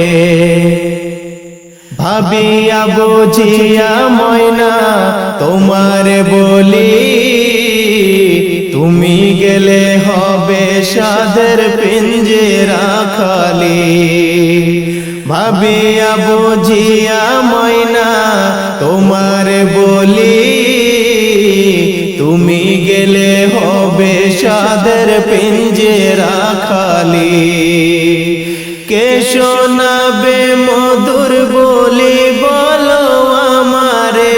ভাবিয়া বুঝিয়া ময়না তোমার বলি, তুমি গেলে হবে সাদের পিঞ্জরা খালি। ভাবিয়া বুঝিয়া ময়না তোমার বলি, তুমি গেলে হবে সাদের পিঞ্জরা খালি। কে শোনাবে মধুর বলি বলো আমারে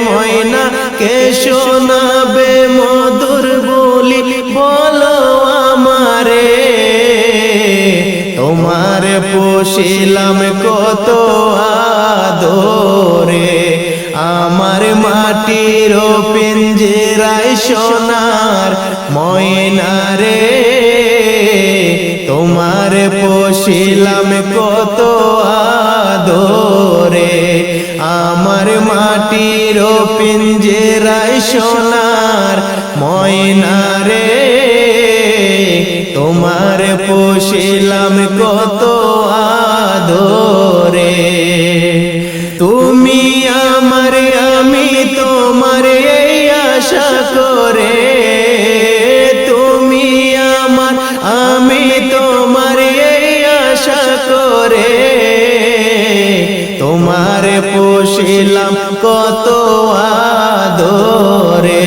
ময়না, কে শোনাবে মধুর বলি বলো আমারে। তোমার পোষিলাম কত আদরে। আমার মাটির পিঞ্জরায় সোনার ময়না রে, তোমার পোষিলাম কত আদরে। আমার আমার মাটির পিঞ্জেরায় সোনার ময়না রে তোমার পুষিলাম কত আদরে তুমি আমার আমি তোমার এই আশা করে তুমি আমার আমি তোমার এই আশা করে তোমার পুষিলাম কত আদরে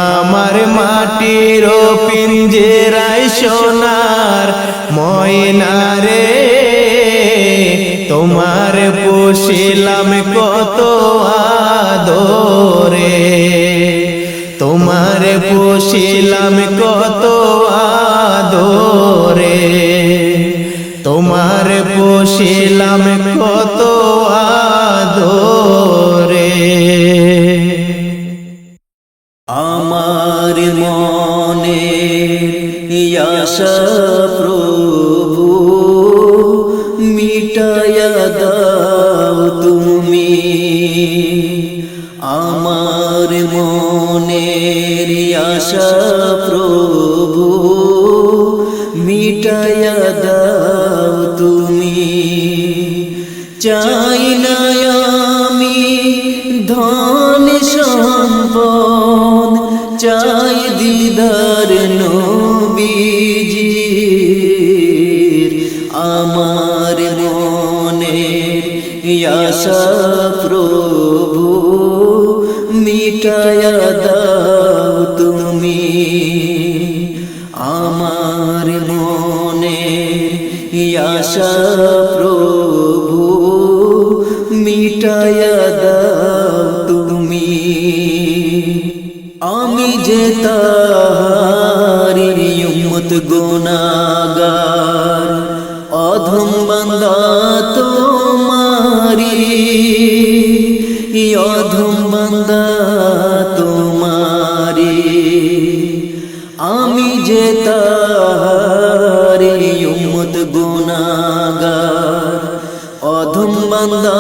আমার মাটির পিঞ্জেরায় সোনার ময়না রে তোমার পুষিলাম কত আদরে তোমার পুষিলাম কত আদরে তোমার পুষিলাম কত আদরে আমার মনে আশা প্রভু মিটায়া দাও তুমি আমার মনের আশা প্রভু মিটায়া দাও তুমি চাই না আমি ধন সম্পদ চাই দিদার নবীজির আমার মনের আশা প্রভু মিটায়া দাও তুমি আমার মনের আশা প্রভু মিটায়া দাও তুমি আমি যে তাহারি উম্মত গুনাহগার অধম বান্দা তোমারি অধম বান্দা তোমারি আমি যে তাহারি উম্মত গুনাহগার অধম বান্দা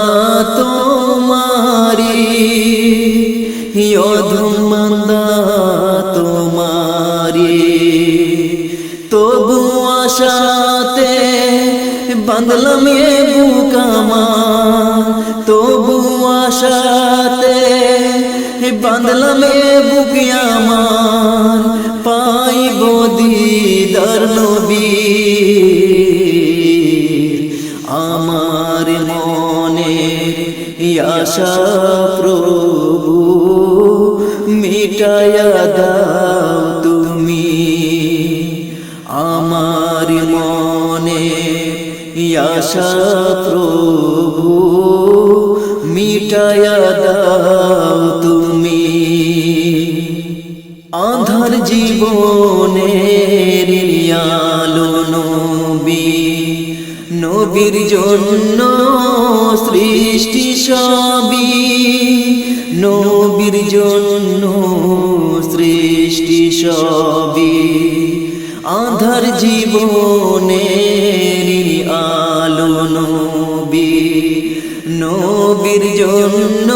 তোমারি অধম বান্দা তোমারি তবু আশাতে বাঁধলাম এ বুক আমার তবু আশাতে বাঁধলাম এ বুক আমার পাইব দিদার নবীর আমার মনের আশা প্রভু মিটায়া দাও তুমি আমার মনের আশা প্রভু মিটায়া দাও তুমি আঁধার জীবনের আলো নবী নবীর জন্য সৃষ্টি সবই নবীর জন্য সৃষ্টি সবই আঁধার জীবনের আলো নবী নবীর জন্য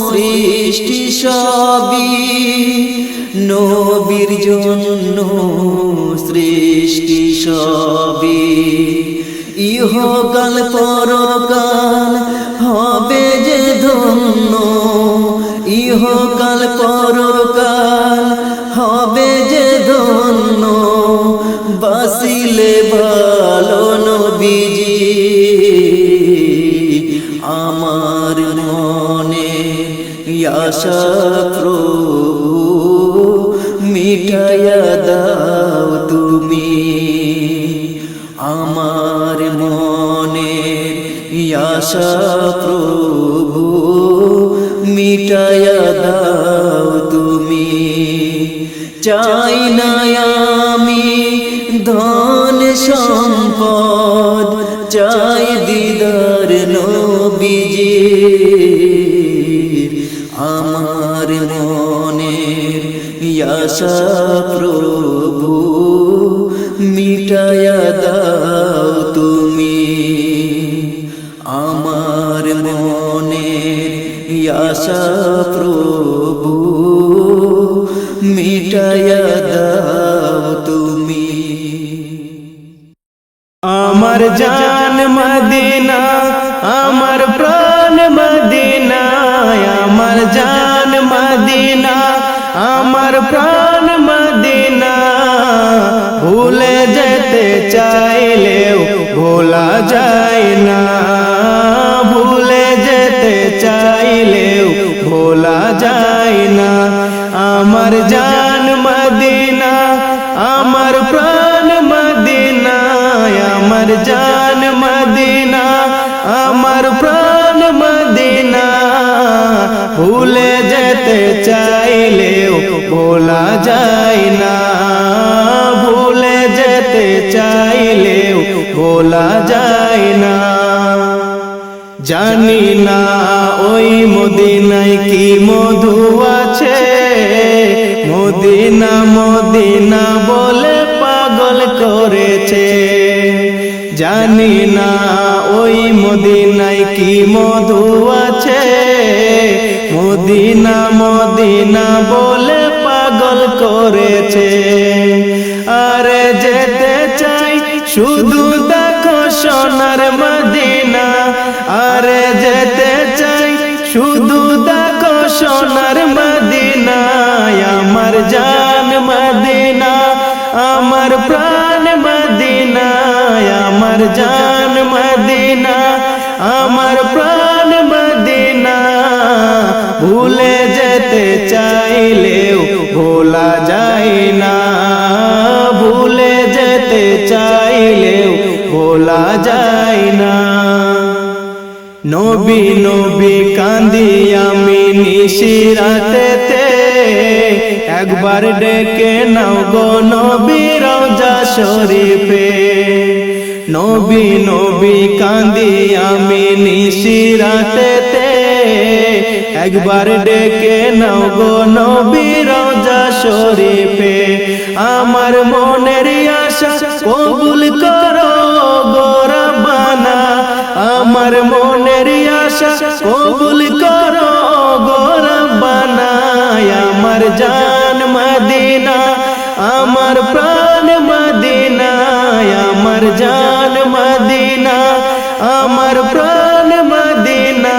সৃষ্টি সবই নবীর জন্য সৃষ্টি সবই ইহকাল পরকাল হবে যে ধন্য ইহকাল পরকাল হবে যে ধন্য বাসিলে ভালো নবীজি আমার মনে আশা প্রভু মিটায়া দাও তুমি আমার মনের আশা প্রভু মিটায়া দাও তুমি চাই না আমি ধন সম্পদ চাই দিদার নবীজির আমার মনের আশা প্রভু মিটায়া দাও তুমি আমার মনের আশা প্রভু মিটায়া দাও তুমি। আমার জান মদিনা, আমার প্রাণ মদিনা, আমার জান মদিনা, আমার প্রাণ মদিনা। ভুলে যেতে চাইলেও ভোলা যায় না, ভুলে যেতে চাইলেও ভোলা যায় না। আমার জান মদিনা, আমার প্রাণ মদিনা, আমার জান মদিনা, আমার প্রাণ মদিনা। ভুলে যেতে চাইলেও ভোলা যায় না, ভুলে যেতে চাইলেও ভোলা যায় না। জানি না ওই মদিনায় কি মধু আছে, মদিনা মদিনা বলে পাগল করেছে। জানি না ওই মদিনায় কি মধু আছে, মদিনা মদিনা বলে পাগল করেছে। আরে যেতে চাই শুধু দেখো সোনার মদিনা, আরে যেতে চাই শুধু দেখো সোনার মদিনা। আমার জান মদিনা, আমার প্রাণ মদিনা, আমার জান মদিনা, আমার প্রাণ মদিনা। ভুলে যেতে চাইলেও ভোলা যায় না, ভুলে যেতে চাইলেও ভোলা যায় না। নবী নবী কান্দি আমি নিশিরাতেতে, একবার ডেকে নাও গো নবী রওজা শরীফে। নবী নবী কান্দি আমি নিশিরাতেতে, একবার ডেকে নাও গো নবী রওজা শরীফে। আমার মনের আশা কবুল করো গো রব্বানা, আমার মনের আশা কবুল করো গো রব্বানা। আমার জান মদিনা, আমার প্রাণ মদিনা, আমার জান মদিনা, আমার প্রাণ মদিনা।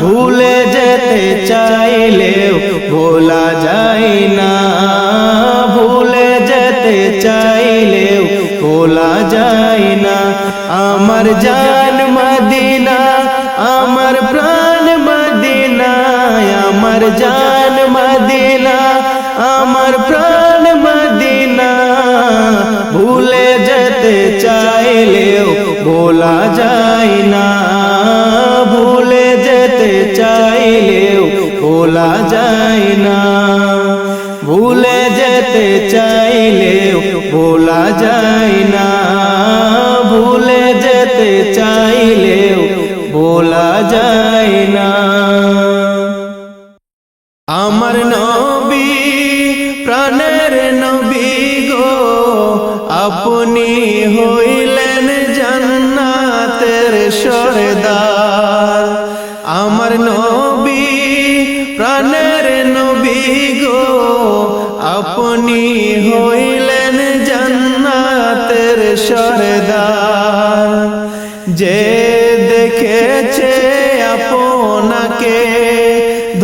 ভুলে যেতে চাইলেও ভোলা যায় না, ভুলে যেতে চাইলেও ভোলা যায় না। আমার জান মদিনা, আমার প্রাণ মদিনা, আমার জান মদিনা, আমার প্রাণ মদিনা। ভুলে যেতে চাইলেও ভোলা যায় না, ভুলে যেতে চাইলেও ভোলা যায় না, ভুলে যেতে চাইলেও ভোলা যায় না, ভুলে যেতে চাইলেও ভোলা যায় না। আমার নবী প্রাণের নবী গো, আপনি হইলেন জান্নাতের সরদার। আমার নবী প্রাণের নবী গো, আপনি হইলেন জান্নাতের সরদার। যে দেখেছে আপনাকে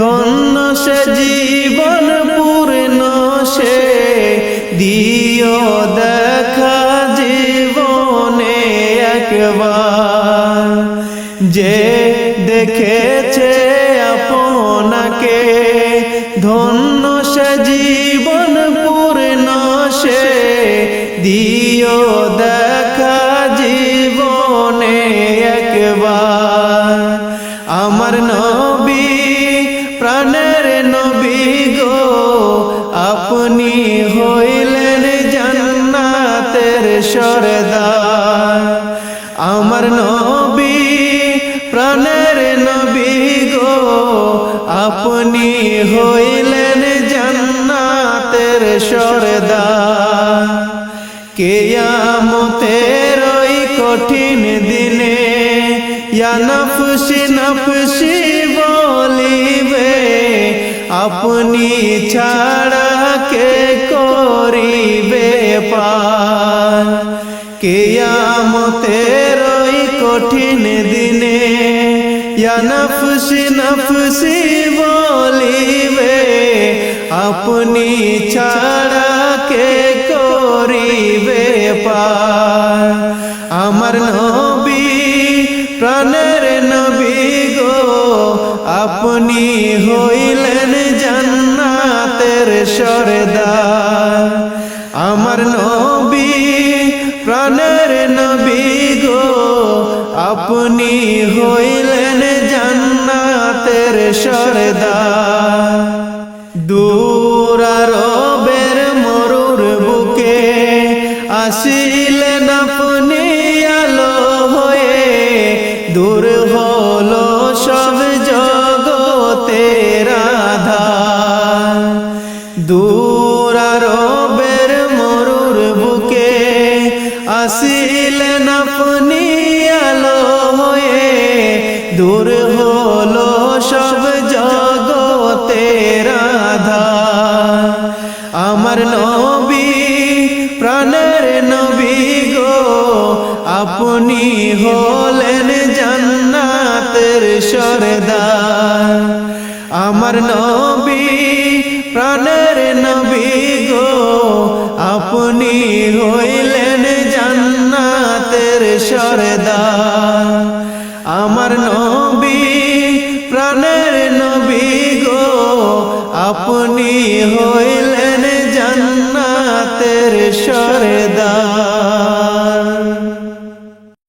ধন্য সে জীবন পূর্ণ সে, দিও দেখা জীবনে একবার। যে দেখেছে আপনাকে ধন্য সে জীবন পূর্ণ সে, দিও দেখা জীবনে একবার। আমার নবী প্রাণের নবী গো, আপনি হইলেন জান্নাতের সরদার। আমার নবী প্রাণের নবী গো, আপনি হইলেন জান্নাতের সরদার। কিয়ামতের ওই কঠিন দিনে ইয়া নফসি নফসি বলিবে আপনি ছাড়া কে করিবে পার কিয়ামতের ওই কঠিন দিনে ইয়া নফসি নফসি বলিবে আপনি ছাড়া কে করিবে পার আমার নবী প্রাণের নবী গো আপনি হইলেন জান্নাতের সরদার আমার নবী প্রাণের নবী গো আপনি হইলেন জান্নাতের সরদার দূর আরবের মরুর বুকে আসিলেন আপনি আলো হয়ে দূর হলো সব জগতের আধার দূর আরবের মরুর বুকে আসিলেন আপনি আলো হয়ে দূর হলো সব জগতের আধার আমার নবী প্রাণের নবী গো আপনি হলেন জান্নাতের সরদার আমার নবী প্রাণের নবী গো আপনি হইলেন জান্নাতের সরদার আমার নবী প্রাণের নবী গো আপনি হইলেন জান্নাতের সরদার।